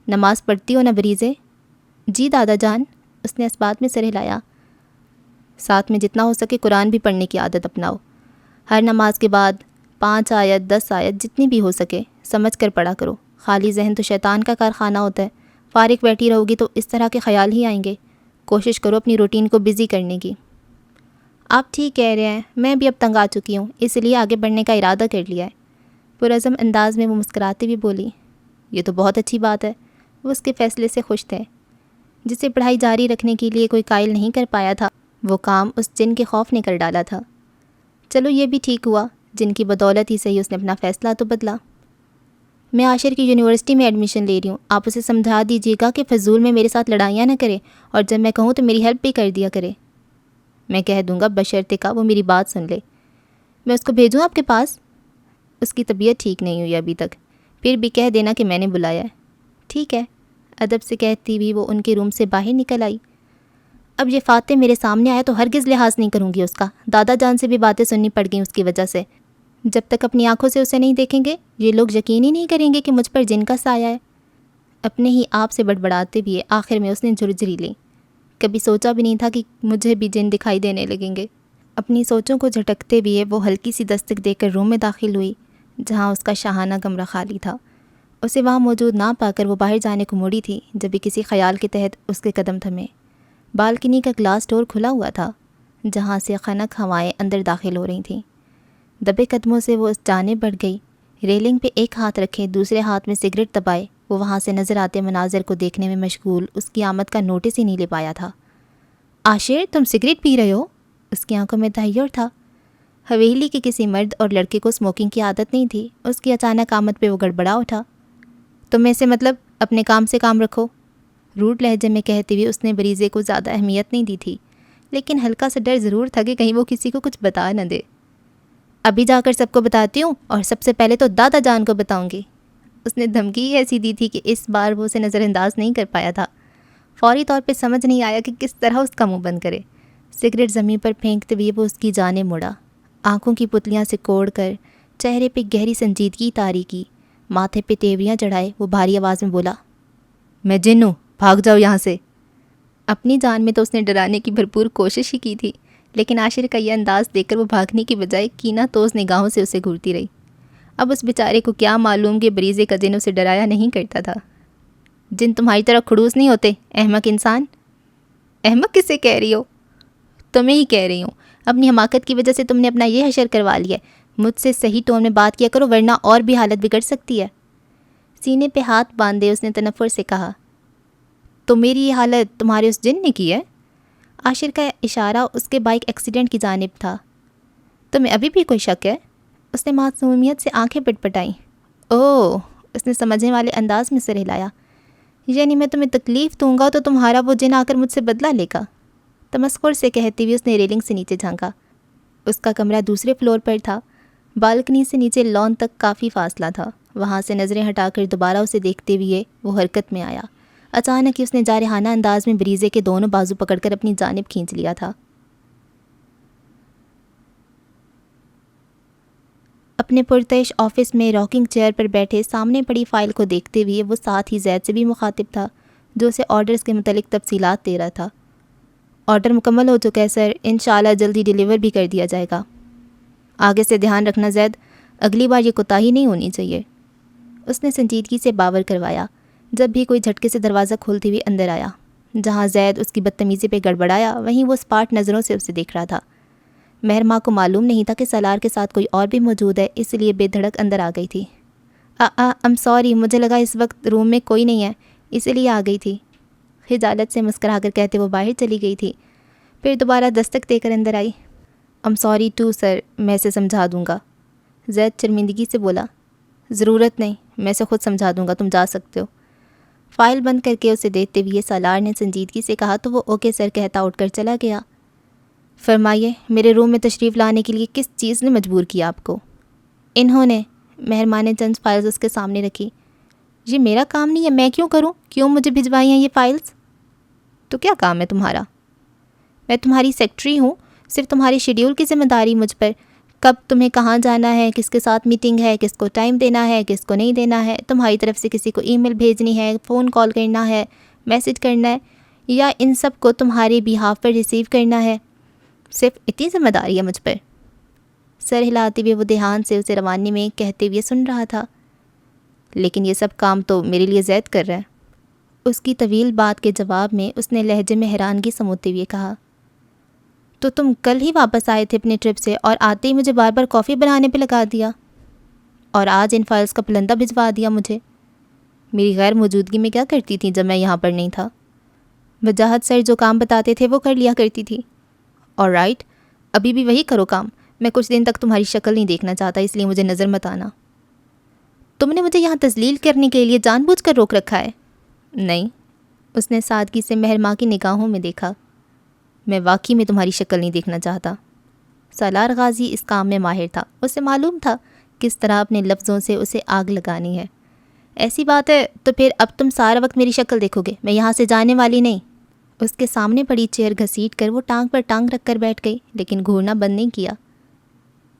S1: نماز پڑھتی ہو نا بریزے؟ جی دادا جان، اس نے اس بات میں سر ہلایا۔ ساتھ میں جتنا ہو سکے قرآن بھی پڑھنے کی عادت اپناؤ۔ ہر نماز کے بعد 5 آیت 10 آیت جتنی بھی ہو سکے سمجھ کر پڑھا کرو۔ خالی ذہن تو شیطان کا کارخانہ ہوتا ہے، فارغ بیٹھی رہو گی تو اس طرح کے خیال ہی آئیں گے۔ کوشش کرو اپنی روٹین کو بزی کرنے کی۔ آپ ٹھیک کہہ رہے ہیں، میں بھی اب تنگ آ چکی ہوں، اس لیے آگے بڑھنے کا ارادہ کر لیا ہے۔ پرعزم انداز میں وہ مسکراتے ہوئے بولی۔ یہ تو بہت اچھی بات ہے۔ وہ اس کے فیصلے سے خوش تھے۔ جسے پڑھائی جاری رکھنے کے لیے کوئی قائل نہیں کر پایا تھا، وہ کام اس جن کے خوف نے کر ڈالا تھا۔ چلو یہ بھی ٹھیک ہوا، جن کی بدولت ہی صحیح اس نے اپنا فیصلہ تو بدلا۔ میں عاشر کی یونیورسٹی میں ایڈمیشن لے رہی ہوں، آپ اسے سمجھا دیجیے گا کہ فضول میں میرے ساتھ لڑائیاں نہ کرے، اور جب میں کہوں تو میری ہیلپ بھی کر دیا کرے۔ میں کہہ دوں گا بشرطے کا وہ میری بات سن لے۔ میں اس کو بھیجوں آپ کے پاس؟ اس کی طبیعت ٹھیک نہیں ہوئی ابھی تک، پھر بھی کہہ دینا کہ میں نے بلایا ہے۔ ٹھیک ہے، ادب سے کہتی بھی وہ ان کے روم سے باہر نکل آئی۔ اب یہ فاتح میرے سامنے آیا تو ہرگز لحاظ نہیں کروں گی اس کا۔ دادا جان سے بھی باتیں سننی پڑ گئیں اس کی وجہ سے۔ جب تک اپنی آنکھوں سے اسے نہیں دیکھیں گے یہ لوگ یقین ہی نہیں کریں گے کہ مجھ پر جن کا سایہ ہے۔ اپنے ہی آپ سے بڑبڑاتے بھی آخر میں اس نے جھرجھری لی۔ کبھی سوچا بھی نہیں تھا کہ مجھے بھی جن دکھائی دینے لگیں گے۔ اپنی سوچوں کو جھٹکتے بھی وہ ہلکی سی دستک دے کر روم میں داخل ہوئی، جہاں اس کا شاہانہ کمرہ خالی تھا۔ اسے وہاں موجود نہ پا کر وہ باہر جانے کو مڑی تھی، جب بھی کسی خیال کے تحت اس کے قدم تھمے۔ بالکنی کا گلاس ڈور کھلا ہوا تھا، جہاں سے خنک ہوائیں اندر داخل ہو رہی تھیں۔ دبے قدموں سے وہ اس جانب بڑھ گئی. ریلنگ پہ ایک ہاتھ رکھے دوسرے ہاتھ میں سگریٹ دبائے وہ وہاں سے نظر آتے مناظر کو دیکھنے میں مشغول اس کی آمد کا نوٹس ہی نہیں لے پایا تھا. عاشر تم سگریٹ پی رہے ہو؟ اس کی آنکھوں میں تحیر تھا. حویلی کے کسی مرد اور لڑکے کو اسموکنگ کی عادت نہیں تھی. اس کی اچانک آمد پہ وہ گڑبڑا اٹھا. تم میں سے مطلب اپنے کام سے کام رکھو. روڈ لہجے میں کہتے ہوئے اس نے بریزے کو زیادہ اہمیت نہیں دی تھی لیکن ہلکا سا ڈر ضرور تھا کہ کہیں وہ کسی کو کچھ بتا نہ دے. ابھی جا کر سب کو بتاتی ہوں اور سب سے پہلے تو دادا جان کو بتاؤں گی. اس نے دھمکی ایسی دی تھی کہ اس بار وہ اسے نظر انداز نہیں کر پایا تھا. فوری طور پہ سمجھ نہیں آیا کہ کس طرح اس کا منہ بند کرے. سگریٹ زمین پر پھینکتے ہوئے وہ اس کی جانب مڑا. آنکھوں کی پتلیاں سے کوڑ کر چہرے پہ گہری سنجیدگی طاری کی. ماتھے پہ تیوریاں چڑھائے وہ بھاری آواز میں بولا, میں جن ہوں, بھاگ جاؤ یہاں سے. اپنی جان میں تو اس نے ڈرانے کی بھرپور کوشش ہی کی تھی لیکن عاشر کا یہ انداز دیکھ کر وہ بھاگنے کی بجائے کینہ توز نگاہوں سے اسے گھورتی رہی. اب اس بیچارے کو کیا معلوم کہ بریزے کا جن اسے ڈرایا نہیں کرتا تھا. جن تمہاری طرح کھڑوس نہیں ہوتے احمق انسان. احمق کسے کہہ رہی ہو؟ تمہیں ہی کہہ رہی ہوں. اپنی حماقت کی وجہ سے تم نے اپنا یہ حشر کروا لیا ہے. مجھ سے صحیح ٹون میں بات کیا کرو ورنہ اور بھی حالت بگڑ سکتی ہے. سینے پہ ہاتھ باندھے اس نے تنفر سے کہا, تو میری یہ حالت تمہارے اس جن نے کی ہے؟ عاشر کا اشارہ اس کے بائک ایکسیڈنٹ کی جانب تھا. تمہیں ابھی بھی کوئی شک ہے؟ اس نے معصومیت سے آنکھیں پٹ پٹائیں. اوہ, اس نے سمجھنے والے انداز میں سر ہلایا. یعنی میں تمہیں تکلیف دوں گا تو تمہارا وہ جن آ کر مجھ سے بدلہ لے گا؟ تمسخر سے کہتے ہوئے اس نے ریلنگ سے نیچے جھانکا. اس کا کمرہ دوسرے فلور پر تھا. بالکنی سے نیچے لان تک کافی فاصلہ تھا. وہاں سے نظریں ہٹا کر دوبارہ اسے دیکھتے ہوئے وہ حرکت میں آیا. اچانک ہی اس نے جارحانہ انداز میں بریزے کے دونوں بازو پکڑ کر اپنی جانب کھینچ لیا تھا. اپنے پرتعش آفس میں راکنگ چیئر پر بیٹھے سامنے پڑی فائل کو دیکھتے ہوئے وہ ساتھ ہی زید سے بھی مخاطب تھا جو اسے آرڈرز کے متعلق تفصیلات دے رہا تھا. آرڈر مکمل ہو چکا ہے سر, انشاءاللہ جلدی ڈیلیور بھی کر دیا جائے گا. آگے سے دھیان رکھنا زید, اگلی بار یہ کوتاہی نہیں ہونی چاہیے. اس نے سنجیدگی سے باور کروایا جب بھی کوئی جھٹکے سے دروازہ کھولتے ہوئے اندر آیا. جہاں زید اس کی بدتمیزی پہ گڑبڑایا وہیں وہ اسپاٹ نظروں سے اسے دیکھ رہا تھا. مہرماں کو معلوم نہیں تھا کہ سالار کے ساتھ کوئی اور بھی موجود ہے, اس لیے بے دھڑک اندر آ گئی تھی. ایم سوری, مجھے لگا اس وقت روم میں کوئی نہیں ہے اسی لیے آ گئی تھی. خجالت سے مسکرا کر کہتے وہ باہر چلی گئی تھی. پھر دوبارہ دستک دے کر اندر آئی. ایم سوری ٹو سر, میں اسے سمجھا دوں گا. زید شرمندگی سے بولا, ضرورت نہیں, میں اسے خود سمجھا دوں گا, تم جا سکتے ہو. فائل بند کر کے اسے دیتے ہوئے سالار نے سنجیدگی سے کہا تو وہ اوکے سر کہتا اٹھ کر چلا گیا. فرمائیے, میرے روم میں تشریف لانے کے لیے کس چیز نے مجبور کیا آپ کو؟ انہوں نے. مہربان نے چند فائلز اس کے سامنے رکھی. یہ میرا کام نہیں ہے, میں کیوں کروں؟ کیوں مجھے بھجوائی ہیں یہ فائلز؟ تو کیا کام ہے تمہارا؟ میں تمہاری سیکٹری ہوں, صرف تمہاری شیڈیول کی ذمہ داری مجھ پر. کب تمہیں کہاں جانا ہے, کس کے ساتھ میٹنگ ہے, کس کو ٹائم دینا ہے, کس کو نہیں دینا ہے, تمہاری طرف سے کسی کو ای میل بھیجنی ہے, فون کال کرنا ہے, میسج کرنا ہے, یا ان سب کو تمہارے بیہاف پر ریسیو کرنا ہے. صرف اتنی ذمہ داری ہے مجھ پر. سر ہلاتے ہوئے وہ دھیان سے اسے روانی میں کہتے ہوئے سن رہا تھا. لیکن یہ سب کام تو میرے لیے زید کر رہا ہے. اس کی طویل بات کے جواب میں اس نے لہجے میں حیرانگی سموتے ہوئے کہا, تو تم کل ہی واپس آئے تھے اپنے ٹرپ سے اور آتے ہی مجھے بار بار کافی بنانے پہ لگا دیا, اور آج ان فائلز کا پلندہ بھجوا دیا مجھے. میری غیر موجودگی میں کیا کرتی تھی جب میں یہاں پر نہیں تھا؟ وجاہت سر جو کام بتاتے تھے وہ کر لیا کرتی تھی. اور رائٹ, ابھی بھی وہی کرو کام. میں کچھ دن تک تمہاری شکل نہیں دیکھنا چاہتا, اس لیے مجھے نظر مت آنا. تم نے مجھے یہاں تذلیل کرنے کے لیے جان بوجھ کر روک رکھا ہے؟ نہیں. اس نے سادگی سے مہرماں کی نگاہوں میں دیکھا. میں واقعی میں تمہاری شکل نہیں دیکھنا چاہتا. سالار غازی اس کام میں ماہر تھا. اسے معلوم تھا کس طرح اپنے لفظوں سے اسے آگ لگانی ہے. ایسی بات ہے تو پھر اب تم سارا وقت میری شکل دیکھو گے, میں یہاں سے جانے والی نہیں. اس کے سامنے پڑی چیئر گھسیٹ کر وہ ٹانگ پر ٹانگ رکھ کر بیٹھ گئی, لیکن گھورنا بند نہیں کیا.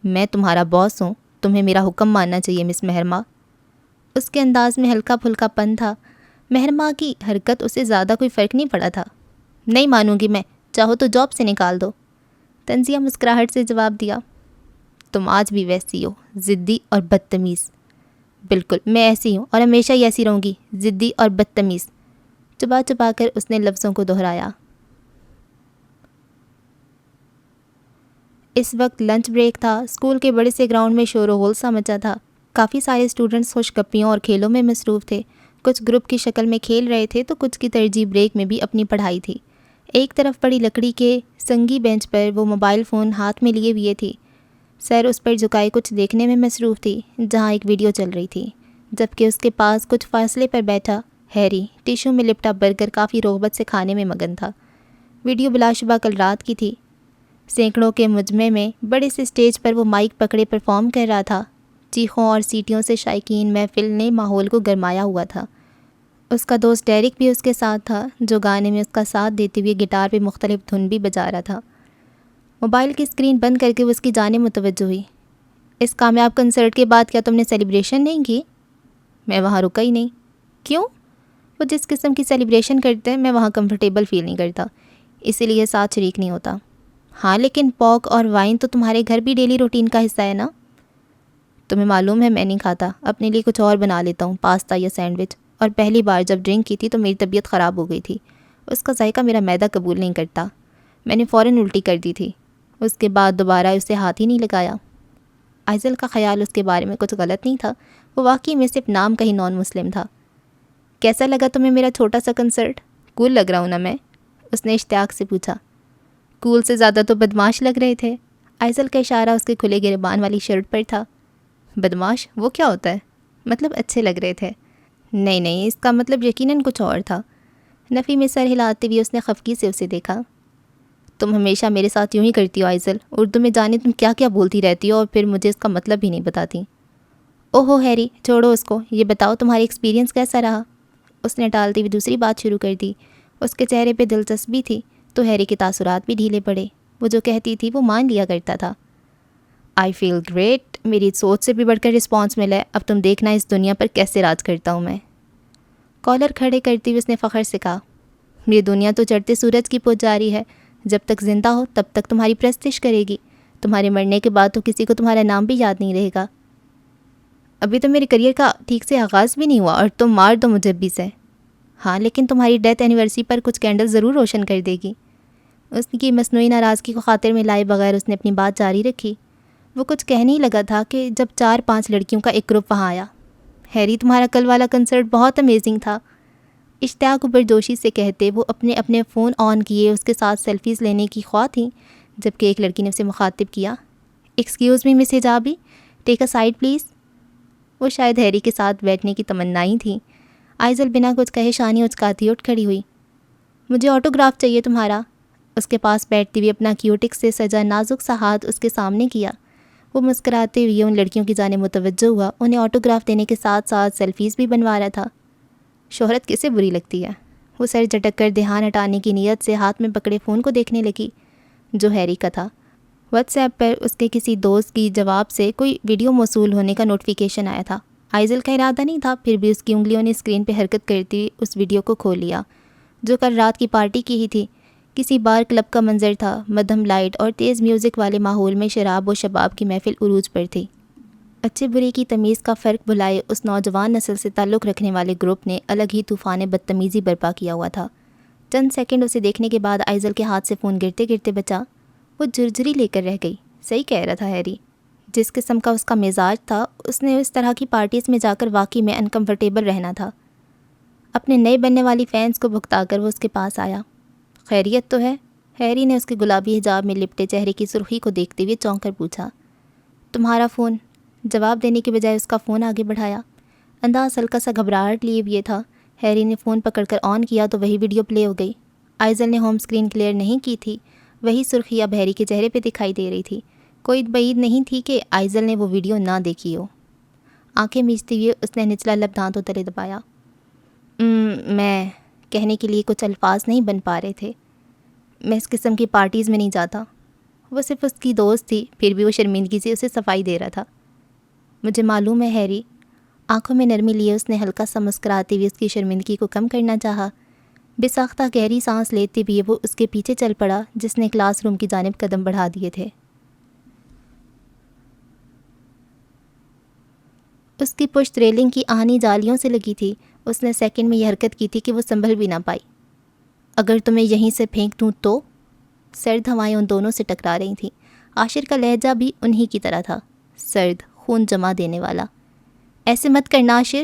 S1: میں تمہارا باس ہوں, تمہیں میرا حکم ماننا چاہیے مس مہرماں. اس کے انداز میں ہلکا پھلکا پن تھا. مہرماں کی حرکت اسے زیادہ کوئی فرق نہیں پڑا تھا. نہیں مانوں گی میں, چاہو تو جاب سے نکال دو. تنزیہ مسکراہٹ سے جواب دیا. تم آج بھی ویسی ہو, ضدی اور بدتمیز. بالکل میں ایسی ہوں اور ہمیشہ ہی ایسی رہوں گی, ضدی اور بدتمیز. چبا چبا کر اس نے لفظوں کو دہرایا. اس وقت لنچ بریک تھا۔ اسکول کے بڑے سے گراؤنڈ میں شور و غل سا مچا تھا۔ کافی سارے اسٹوڈنٹس خوش گپیوں اور کھیلوں میں مصروف تھے۔ کچھ گروپ کی شکل میں کھیل رہے تھے تو کچھ کی ترجیح بریک میں بھی اپنی پڑھائی تھی۔ ایک طرف پڑی لکڑی کے سنگی بینچ پر وہ موبائل فون ہاتھ میں لیے ہوئے تھی۔ سر اس پر جھکائے کچھ دیکھنے میں مصروف تھی جہاں ایک ویڈیو چل رہی تھی، جبکہ اس کے پاس کچھ فاصلے پر بیٹھا ہیری ٹیشو میں لپٹا برگر کافی رغبت سے کھانے میں مگن تھا۔ ویڈیو بلا شبہ کل رات کی تھی۔ سینکڑوں کے مجمع میں بڑے سے اسٹیج پر وہ مائک پکڑے پرفارم کر رہا تھا۔ چیخوں اور سیٹیوں سے شائقین محفل نے ماحول کو گرمایا ہوا تھا۔ اس کا دوست ڈیرک بھی اس کے ساتھ تھا، جو گانے میں اس کا ساتھ دیتے ہوئے گٹار پہ مختلف دھن بھی بجا رہا تھا۔ موبائل کی اسکرین بند کر کے وہ اس کی جانب متوجہ ہوئی۔ اس کامیاب کنسرٹ کے بعد کیا تم نے سیلیبریشن نہیں کی؟ میں وہاں رکا ہی نہیں۔ کیوں؟ وہ جس قسم کی سیلیبریشن کرتے ہیں میں وہاں کمفرٹیبل فیل نہیں کرتا، اسی لیے ساتھ شریک نہیں ہوتا۔ ہاں لیکن پوک اور وائن تو تمہارے گھر بھی ڈیلی روٹین کا حصہ ہے نا؟ تمہیں معلوم ہے میں نہیں کھاتا، اپنے لیے کچھ اور بنا لیتا ہوں، پاستا یا سینڈوچ، اور پہلی بار جب ڈرنک کی تھی تو میری طبیعت خراب ہو گئی تھی۔ اس کا ذائقہ میرا معدہ قبول نہیں کرتا، میں نے فوراً الٹی کر دی تھی۔ اس کے بعد دوبارہ اسے ہاتھ ہی نہیں لگایا۔ آئزل کا خیال اس کے بارے میں کچھ غلط نہیں تھا، وہ واقعی میں صرف نام کا ہی نان مسلم تھا۔ کیسا لگا تمہیں میرا چھوٹا سا کنسرٹ؟ کول لگ رہا ہوں نا میں؟ اس نے اشتیاق سے پوچھا۔ کول سے زیادہ تو بدماش لگ رہے تھے۔ آئزل کا اشارہ اس کے کھلے گریبان والی شرٹ پر تھا۔ بدماش وہ کیا ہوتا ہے؟ مطلب اچھے لگ رہے تھے۔ نہیں، اس کا مطلب یقیناً کچھ اور تھا۔ نفی میں سر ہلاتے ہوئے اس نے خفگی سے اسے دیکھا۔ تم ہمیشہ میرے ساتھ یوں ہی کرتی ہو آئزل، اردو میں جانے تم کیا کیا بولتی رہتی ہو اور پھر مجھے اس کا مطلب بھی نہیں بتاتی۔ اوہو ہیری، چھوڑو اس کو، یہ بتاؤ تمہاری ایکسپیرینس کیسا رہا؟ اس نے ٹالتی ہوئی دوسری بات شروع کر دی۔ اس کے چہرے پہ دلچسپی تھی تو ہیری کے تاثرات بھی ڈھیلے پڑے۔ وہ جو کہتی تھی وہ مان لیا کرتا تھا۔ آئی فیل گریٹ، میری سوچ سے بھی بڑھ کر رسپانس ملا ہے، اب تم دیکھنا اس دنیا پر کیسے راج کرتا ہوں میں۔ کالر کھڑے کرتی ہوئی اس نے فخر سے کہا، یہ دنیا تو چڑھتے سورج کی پہنچ جا رہی ہے، جب تک زندہ ہو تب تک تمہاری پرستش کرے گی، تمہارے مرنے کے بعد تو کسی کو تمہارا نام بھی یاد نہیں رہے گا۔ ابھی تو میرے کریئر کا ٹھیک سے آغاز بھی نہیں ہوا اور تم مار دو مجھے بھی سے۔ ہاں لیکن تمہاری ڈیتھ اینیورسری پر کچھ کینڈل ضرور روشن کر دے گی۔ اس کی مصنوعی ناراضگی کو خاطر میں لائے بغیر اس نے اپنی بات جاری رکھی۔ وہ کچھ کہنے ہی لگا تھا کہ جب 4-5 لڑکیوں کا ایک گروپ وہاں آیا۔ ہیری تمہارا کل والا کنسرٹ بہت امیزنگ تھا، اشتیاق پرجوشی سے کہتے وہ اپنے فون آن کیے اس کے ساتھ سیلفیز لینے کی خواہ تھیں، جبکہ ایک لڑکی نے اسے مخاطب کیا، ایکسکیوز می مس حجابی، ٹیک اے سائڈ پلیز۔ وہ شاید ہیری کے ساتھ بیٹھنے کی تمنائی تھیں۔ آئزل بنا کچھ کہے شانی اچکاتی اٹھ کھڑی ہوئی۔ مجھے آٹوگراف چاہیے تمہارا۔ اس کے پاس بیٹھتی ہوئی اپنا کیوٹک سے سجا نازک سا ہاتھ اس کے سامنے کیا۔ وہ مسکراتے ہوئے ان لڑکیوں کی جانب متوجہ ہوا، انہیں آٹوگراف دینے کے ساتھ ساتھ سیلفیز بھی بنوا رہا تھا۔ شہرت کسے بری لگتی ہے؟ وہ سر جھٹک کر دھیان ہٹانے کی نیت سے ہاتھ میں پکڑے فون کو دیکھنے لگی جو ہیری کا تھا۔ واٹس ایپ پر اس کے کسی دوست کی جواب سے کوئی ویڈیو موصول ہونے کا نوٹیفیکیشن آیا تھا۔ آئزل کا ارادہ نہیں تھا، پھر بھی اس کی انگلیوں نے اسکرین پہ حرکت کرتی ہوئی اس ویڈیو کو کھول لیا جو کل رات کی پارٹی کی ہی تھی۔ کسی بار کلب کا منظر تھا، مدھم لائٹ اور تیز میوزک والے ماحول میں شراب و شباب کی محفل عروج پر تھی۔ اچھے برے کی تمیز کا فرق بھلائے اس نوجوان نسل سے تعلق رکھنے والے گروپ نے الگ ہی طوفان بدتمیزی برپا کیا ہوا تھا۔ چند سیکنڈ اسے دیکھنے کے بعد آئزل کے ہاتھ سے فون گرتے گرتے بچا۔ وہ جھرجھری لے کر رہ گئی۔ صحیح کہہ رہا تھا ہیری، جس قسم کا اس کا مزاج تھا اس نے اس طرح کی پارٹیز میں جا کر واقعی میں انکمفرٹیبل رہنا تھا۔ اپنے نئے بننے والی فینس کو بھگتا کر وہ اس کے پاس آیا۔ خیریت تو ہے؟ ہیری نے اس کے گلابی حجاب میں لپٹے چہرے کی سرخی کو دیکھتے ہوئے چونک کر پوچھا۔ تمہارا فون؟ جواب دینے کے بجائے اس کا فون آگے بڑھایا۔ انداز ہلکا سا گھبراہٹ لیے ہوئے تھا۔ ہیری نے فون پکڑ کر آن کیا تو وہی ویڈیو پلے ہو گئی۔ آئزل نے ہوم اسکرین کلیئر نہیں کی تھی، وہی سرخی اب ہیری کے چہرے پہ دکھائی دے رہی تھی۔ کوئی بعید نہیں تھی کہ آئزل نے وہ ویڈیو نہ دیکھی ہو۔ آنکھیں میچتے ہوئے اس نے نچلا لب دانتوں تلے دبایا۔ میں کہنے کے لیے کچھ الفاظ نہیں بن پا رہے تھے۔ میں اس قسم کی پارٹیز میں نہیں جاتا۔ وہ صرف اس کی دوست تھی، پھر بھی وہ شرمندگی سے اسے صفائی دے رہا تھا۔ مجھے معلوم ہے ہیری۔ آنکھوں میں نرمی لیے اس نے ہلکا سا مسکراتے ہوئے اس کی شرمندگی کو کم کرنا چاہا۔ بے ساختہ گہری سانس لیتے ہوئے وہ اس کے پیچھے چل پڑا جس نے کلاس روم کی جانب قدم بڑھا دیے تھے۔ اس کی پشت ریلنگ کی آہنی جالیوں سے لگی تھی۔ اس نے سیکنڈ میں یہ حرکت کی تھی کہ وہ سنبھل بھی نہ پائی۔ اگر تمہیں یہیں سے پھینک دوں تو؟ سرد ہوائیں ان دونوں سے ٹکرا رہی تھیں۔ عاشر کا لہجہ بھی انہی کی طرح تھا، سرد، خون جما دینے والا۔ ایسے مت کرنا عاشر۔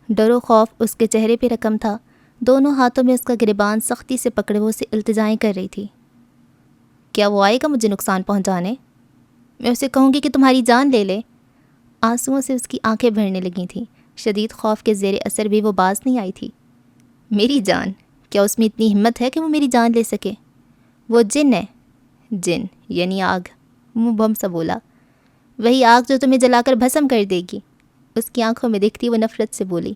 S1: ڈر و خوف اس کے چہرے پہ رقم تھا، دونوں ہاتھوں میں اس کا گریبان سختی سے پکڑے وہ اسے التجائیں کر رہی تھی۔ کیا وہ آئے گا مجھے نقصان پہنچانے؟ میں اسے کہوں گی کہ تمہاری جان لے لے۔ آنسوؤں سے اس کی آنکھیں بھرنے لگی تھیں، شدید خوف کے زیر اثر بھی وہ باز نہیں آئی تھی۔ میری جان؟ کیا اس میں اتنی ہمت ہے کہ وہ میری جان لے سکے؟ وہ جن ہے۔ جن یعنی آگ، منہ بم سا بولا۔ وہی آگ جو تمہیں جلا کر بھسم کر دے گی۔ اس کی آنکھوں میں دیکھتی وہ نفرت سے بولی۔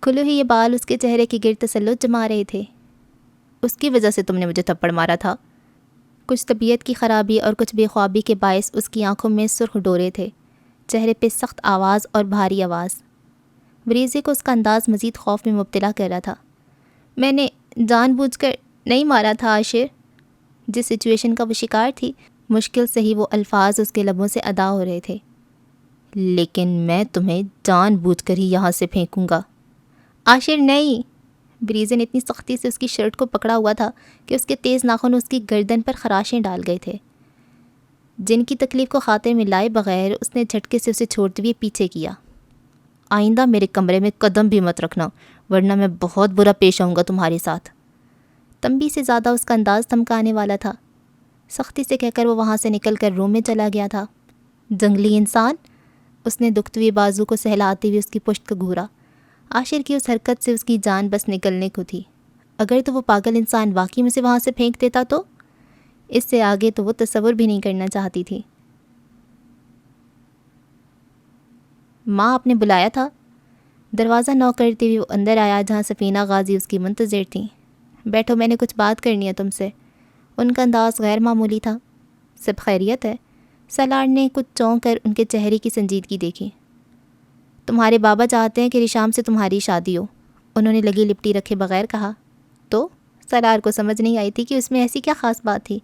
S1: کھلے ہوئے یہ بال اس کے چہرے کے گرد تسلط جما رہے تھے۔ اس کی وجہ سے تم نے مجھے تھپڑ مارا تھا۔ کچھ طبیعت کی خرابی اور کچھ بے خوابی کے باعث اس کی آنکھوں میں سرخ ڈورے تھے، چہرے پہ سخت آواز اور بھاری آواز۔ وریزے کو اس کا انداز مزید خوف میں مبتلا کر رہا تھا۔ میں نے جان بوجھ کر نہیں مارا تھا عاشر۔ جس سچویشن کا وہ شکار تھی، مشکل سے ہی وہ الفاظ اس کے لبوں سے ادا ہو رہے تھے۔ لیکن میں تمہیں جان بوجھ کر ہی یہاں سے پھینکوں گا۔ عاشر نہیں۔ بریزے نے اتنی سختی سے اس کی شرٹ کو پکڑا ہوا تھا کہ اس کے تیز ناخن اس کی گردن پر خراشیں ڈال گئے تھے۔ جن کی تکلیف کو خاطر میں لائے بغیر اس نے جھٹکے سے اسے چھوڑتے ہوئے پیچھے کیا۔ آئندہ میرے کمرے میں قدم بھی مت رکھنا، ورنہ میں بہت برا پیش آؤں گا تمہارے ساتھ۔ تنبیہ سے زیادہ اس کا انداز دھمکانے والا تھا۔ سختی سے کہہ کر وہ وہاں سے نکل کر روم میں چلا گیا تھا۔ جنگلی انسان، اس نے دکھتے ہوئے بازو کو سہلاتے ہوئے اس کی پشت کو گھورا۔ عاشر کی اس حرکت سے اس کی جان بس نکلنے کو تھی۔ اگر تو وہ پاگل انسان واقعی اسے وہاں سے پھینک دیتا تو؟ اس سے آگے تو وہ تصور بھی نہیں کرنا چاہتی تھی۔ ماں آپ نے بلایا تھا؟ دروازہ نوک کرتے ہوئے وہ اندر آیا جہاں سفینہ غازی اس کی منتظر تھیں۔ بیٹھو، میں نے کچھ بات کرنی ہے تم سے۔ ان کا انداز غیر معمولی تھا۔ سب خیریت ہے؟ سالار نے کچھ چونک کر ان کے چہرے کی سنجیدگی دیکھی۔ تمہارے بابا چاہتے ہیں کہ ریشام سے تمہاری شادی ہو، انہوں نے لگی لپٹی رکھے بغیر کہا۔ تو سالار کو سمجھ نہیں آئی تھی کہ اس میں ایسی کیا خاص بات تھی۔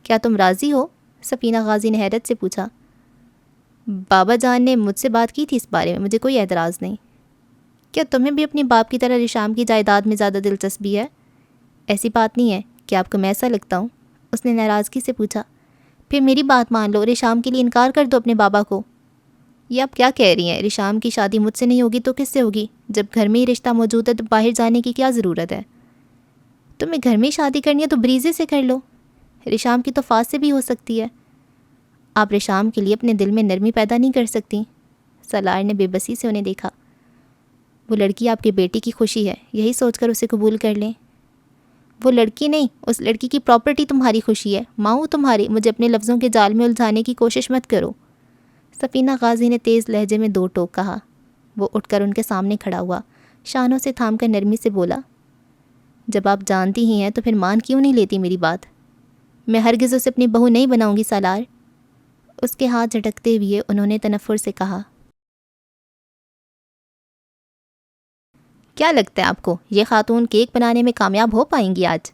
S1: کیا تم راضی ہو؟ سفینہ غازی نے حیرت سے پوچھا۔ بابا جان نے مجھ سے بات کی تھی اس بارے میں، مجھے کوئی اعتراض نہیں۔ کیا تمہیں بھی اپنے باپ کی طرح ریشام کی جائیداد میں زیادہ دلچسپی ہے؟ ایسی بات نہیں ہے، کیا آپ کو میں ایسا لگتا ہوں؟ اس نے ناراضگی سے پوچھا۔ پھر میری بات مان لو، ریشام کے لیے انکار کر دو اپنے بابا کو۔ یہ آپ کیا کہہ رہی ہیں؟ ریشام کی شادی مجھ سے نہیں ہوگی تو کس سے ہوگی؟ جب گھر میں ہی رشتہ موجود ہے تو باہر جانے کی کیا ضرورت ہے؟ تمہیں گھر میں ہی شادی کرنی ہے تو بریزے سے کر لو، ریشام کی تو فاس سے بھی ہو سکتی ہے۔ آپ ریشام کے لیے اپنے دل میں نرمی پیدا نہیں کر سکتی؟ سالار نے بے بسی سے انہیں دیکھا۔ وہ لڑکی آپ کے بیٹی کی خوشی ہے، یہی سوچ کر اسے قبول کر لیں۔ وہ لڑکی نہیں، اس لڑکی کی پراپرٹی تمہاری خوشی ہے، ماں ہوں تمہاری، مجھے اپنے لفظوں کے جال میں الجھانے کی کوشش مت کرو۔ سفینہ غازی نے تیز لہجے میں دو ٹوک کہا۔ وہ اٹھ کر ان کے سامنے کھڑا ہوا، شانوں سے تھام کر نرمی سے بولا۔ جب آپ جانتی ہی ہیں تو پھر مان کیوں نہیں لیتی میری بات؟ میں ہرگز اسے اپنی بہو نہیں بناؤں گی سالار۔ اس کے ہاتھ جھٹکتے ہوئے انہوں نے تنفر سے کہا۔ کیا لگتا ہے آپ کو یہ خاتون کیک بنانے میں کامیاب ہو پائیں گی آج؟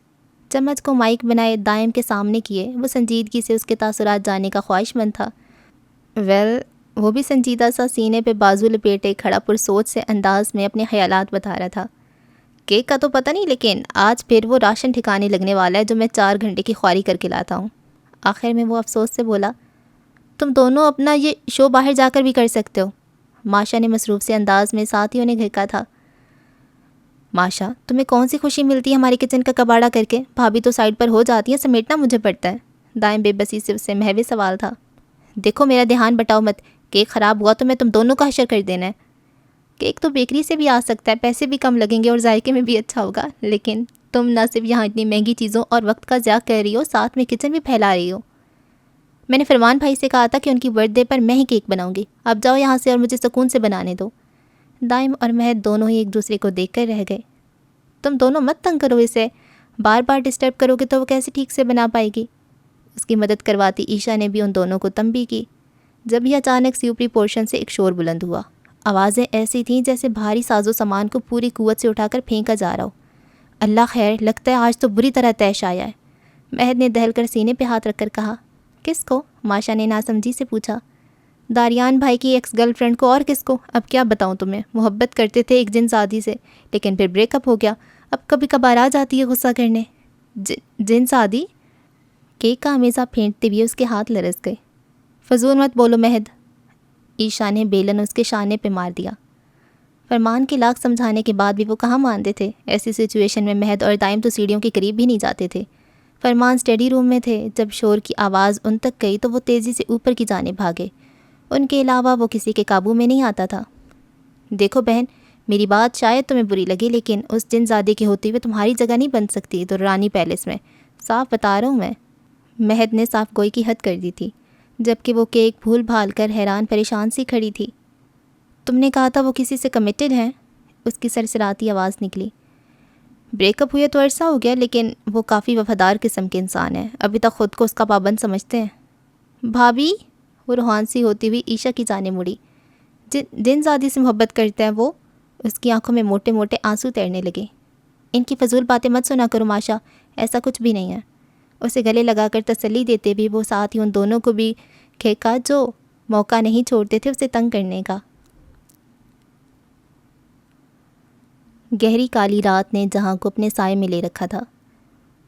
S1: چمچ کو مائک بنائے دائم کے سامنے کیے، وہ سنجیدگی سے اس کے تاثرات جاننے کا خواہش مند تھا۔ وہ بھی سنجیدہ سا سینے پہ بازو لپیٹے کھڑا پر سوچ سے انداز میں اپنے خیالات بتا رہا تھا۔ کیک کا تو پتہ نہیں، لیکن آج پھر وہ راشن ٹھکانے لگنے والا ہے جو میں 4 گھنٹے کی خواری کر کے لاتا ہوں۔ آخر میں وہ افسوس سے بولا۔ تم دونوں اپنا یہ شو باہر جا کر بھی کر سکتے ہو، ماشا نے مصروف سے انداز میں ساتھیوں نے گھکا تھا۔ ماشا، تمہیں کون سی خوشی ملتی ہے ہمارے کچن کا کباڑا کر کے؟ بھابھی تو سائڈ پر ہو جاتی ہے، سمیٹنا مجھے پڑتا ہے۔ دائم بے بسی سے اس سے محوے سوال تھا۔ دیکھو میرا دھیان بٹاؤ مت، کیک خراب ہوا تو میں تم دونوں کا حشر کر دینا ہے۔ کیک تو بیکری سے بھی آ سکتا ہے، پیسے بھی کم لگیں گے اور ذائقے میں بھی اچھا ہوگا، لیکن تم نہ صرف یہاں اتنی مہنگی چیزوں اور وقت کا ضیاع کر رہی ہو، ساتھ میں کچن بھی پھیلا رہی ہو۔ میں نے فرمان بھائی سے کہا تھا کہ ان کی برتھ ڈے پر میں ہی کیک بناؤں گی، اب جاؤ یہاں سے اور مجھے سکون سے بنانے دو۔ دائم اور مہد دونوں ہی ایک دوسرے کو دیکھ کر رہ گئے۔ تم دونوں مت تنگ کرو اسے، بار بار ڈسٹرب کرو گے تو وہ کیسے ٹھیک سے بنا پائے گی؟ اس کی مدد کرواتی عیشا نے بھی ان دونوں کو تنبیہ کی۔ جب ہی اچانک سے اوپری پورشن سے ایک شور بلند ہوا۔ آوازیں ایسی تھیں جیسے بھاری ساز و سامان کو پوری قوت سے اٹھا کر پھینکا جا رہا ہو۔ اللہ خیر، لگتا ہے آج تو بری طرح طیش آیا ہے۔ مہد نے دہل کر سینے پہ ہاتھ رکھ کر کہا۔ کس کو؟ ماشا نے ناسمجھی سے پوچھا۔ داریان بھائی کی ایکس گرل فرینڈ کو، اور کس کو؟ اب کیا بتاؤں تمہیں، محبت کرتے تھے ایک جن زادی سے، لیکن پھر بریک اپ ہو گیا۔ اب کبھی کبھار آ جاتی ہے غصہ کرنے۔ جن زادی؟ کیک کا امیزہ پھینٹتے ہوئے اس کے ہاتھ لرز گئے۔ فضول مت بولو مہد، عیشا نے بیلن اس کے شانے پہ مار دیا۔ فرمان کے لاکھ سمجھانے کے بعد بھی وہ کہاں مانتے تھے۔ ایسی سچویشن میں مہد اور دائم تو سیڑھیوں کے قریب بھی نہیں جاتے تھے۔ فرمان اسٹڈی روم میں تھے۔ جب شور کی آواز ان تک گئی تو وہ تیزی سے اوپر کی جانب بھاگے۔ ان کے علاوہ وہ کسی کے قابو میں نہیں آتا تھا۔ دیکھو بہن، میری بات شاید تمہیں بری لگے، لیکن اس جن زادے کے ہوتے ہوئے تمہاری جگہ نہیں بن سکتی درانی پیلس میں، صاف بتا رہا ہوں میں۔ مہد نے صاف گوئی کی حد کر دی تھی، جبکہ وہ کیک بھول بھال کر حیران پریشان سی کھڑی تھی۔ تم نے کہا تھا وہ کسی سے کمیٹڈ ہیں؟ اس کی سرسراتی آواز نکلی۔ بریک اپ ہوئے تو عرصہ ہو گیا، لیکن وہ کافی وفادار قسم کے انسان ہے، ابھی تک خود کو اس کا پابند سمجھتے ہیں۔ بھابھی، وہ روحان سی ہوتی ہوئی عیشا کی جانب مڑی۔ جن زادی سے محبت کرتا ہے وہ؟ اس کی آنکھوں میں موٹے موٹے آنسو تیرنے لگے۔ ان کی فضول باتیں مت سنا کرو ماشا، ایسا کچھ بھی نہیں ہے۔ اسے گلے لگا کر تسلی دیتے بھی وہ ساتھ ہی ان دونوں کو بھی کھینکا جو موقع نہیں چھوڑتے تھے اسے تنگ کرنے کا۔ گہری کالی رات نے جہاں کو اپنے سائے میں لے رکھا تھا،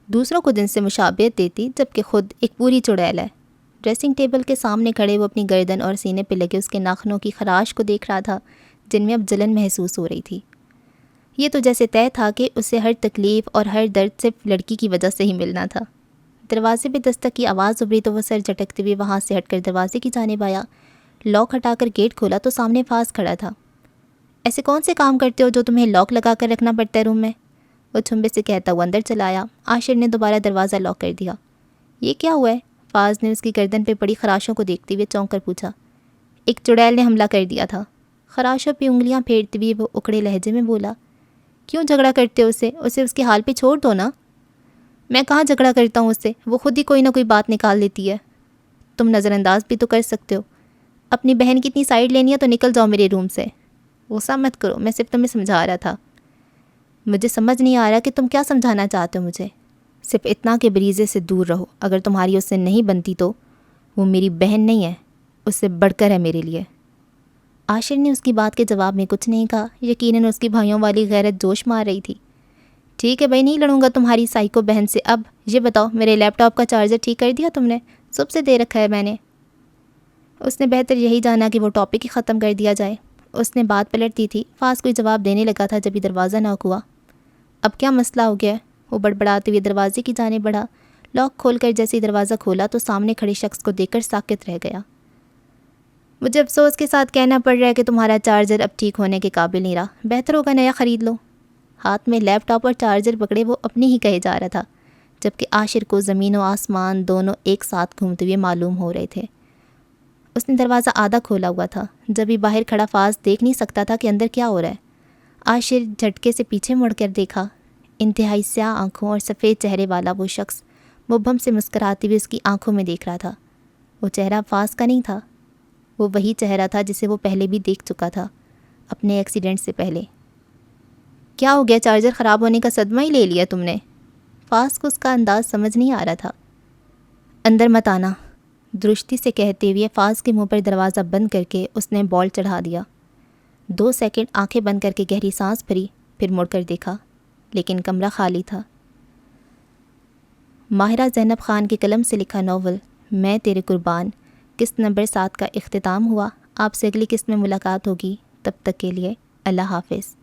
S1: دوسروں کو دن سے مشابہت دیتی جبکہ خود ایک پوری چڑیل ہے۔ ڈریسنگ ٹیبل کے سامنے کھڑے وہ اپنی گردن اور سینے پہ لگے اس کے ناخنوں کی خراش کو دیکھ رہا تھا، جن میں اب جلن محسوس ہو رہی تھی۔ یہ تو جیسے طے تھا کہ اسے ہر تکلیف اور ہر درد صرف لڑکی کی وجہ سے ہی ملنا تھا۔ دروازے پہ دستک کی آواز ابھری تو وہ سر جھٹکتے ہوئے وہاں سے ہٹ کر دروازے کی جانب آیا۔ لاک ہٹا کر گیٹ کھولا تو سامنے فاز کھڑا تھا۔ ایسے کون سے کام کرتے ہو جو تمہیں لاک لگا کر رکھنا پڑتا ہے روم میں؟ وہ چھمبے سے کہتا ہوا اندر چلا آیا۔ عاشر نے دوبارہ دروازہ لاک کر دیا۔ یہ کیا ہوا ہے؟ فاز نے اس کی گردن پہ پڑی خراشوں کو دیکھتے ہوئے چونک کر پوچھا۔ ایک چڑیل نے حملہ کر دیا تھا۔ خراشوں پہ انگلیاں پھیرتے ہوئے وہ اکڑے لہجے میں بولا۔ کیوں جھگڑا کرتے ہو اسے اس کے حال پہ چھوڑ دو نا۔ میں کہاں جھگڑا کرتا ہوں اس سے، وہ خود ہی کوئی نہ کوئی بات نکال دیتی ہے۔ تم نظر انداز بھی تو کر سکتے ہو۔ اپنی بہن کی اتنی سائڈ لینی ہے تو نکل جاؤ میرے روم سے۔ غصہ مت کرو، میں صرف تمہیں سمجھا رہا تھا۔ مجھے سمجھ نہیں آ رہا کہ تم کیا سمجھانا چاہتے ہو مجھے۔ صرف اتنا کہ بریزے سے دور رہو، اگر تمہاری اس سے نہیں بنتی تو وہ میری بہن نہیں ہے، اس سے بڑھ کر ہے میرے لیے۔ عاشر نے اس کی بات کے جواب میں کچھ نہیں کہا۔ یقیناً اس کی بھائیوں والی غیرت جوش مار رہی تھی۔ ٹھیک ہے بھائی، نہیں لڑوں گا تمہاری سائیکو بہن سے۔ اب یہ بتاؤ، میرے لیپ ٹاپ کا چارجر ٹھیک کر دیا تم نے؟ صبح سے دے رکھا ہے میں نے۔ اس نے بہتر یہی جانا کہ وہ ٹاپک ہی ختم کر دیا جائے۔ اس نے بات پلٹتی تھی۔ فاز کوئی جواب دینے لگا تھا جب ہی دروازہ ناک ہوا۔ اب کیا مسئلہ ہو گیا ہے؟ وہ بڑبڑاتے ہوئے دروازے کی جانب بڑھا۔ لاک کھول کر جیسے ہی دروازہ کھولا تو سامنے کھڑے شخص کو دیکھ کر ساکت رہ گیا۔ مجھے افسوس کے ساتھ کہنا پڑ رہا ہے کہ تمہارا چارجر اب ٹھیک ہونے کے قابل نہیں رہا، بہتر ہوگا نیا خرید لو۔ ہاتھ میں لیپ ٹاپ اور چارجر پکڑے وہ اپنی ہی کہے جا رہا تھا، جبکہ عاشر کو زمین و آسمان دونوں ایک ساتھ گھومتے ہوئے معلوم ہو رہے تھے۔ اس نے دروازہ آدھا کھولا ہوا تھا۔ جب ہی باہر کھڑا فاز دیکھ نہیں سکتا تھا کہ اندر کیا ہو رہا ہے۔ عاشر جھٹکے سے پیچھے مڑ کر دیکھا۔ انتہائی سیاہ آنکھوں اور سفید چہرے والا وہ شخص مبہم سے مسکراتے ہوئے اس کی آنکھوں میں دیکھ رہا تھا۔ وہ چہرہ فاز کا نہیں تھا، وہ وہی چہرہ تھا جسے وہ پہلے بھی دیکھ چکا تھا، اپنے ایکسیڈنٹ سے پہلے۔ کیا ہو گیا؟ چارجر خراب ہونے کا صدمہ ہی لے لیا تم نے؟ فاز کو اس کا انداز سمجھ نہیں آ رہا تھا۔ اندر مت آنا، درشتی سے کہتے ہوئے فاز کے منہ پر دروازہ بند کر کے اس نے بال چڑھا دیا۔ 2 سیکنڈ آنکھیں بند کر کے گہری سانس بھری، پھر مڑ کر دیکھا، لیکن کمرہ خالی تھا۔ ماہرہ زینب خان کے قلم سے لکھا ناول میں تیرے قربان قسط نمبر 7 کا اختتام ہوا۔ آپ سے اگلی قسط میں ملاقات ہوگی، تب تک کے لیے اللہ حافظ۔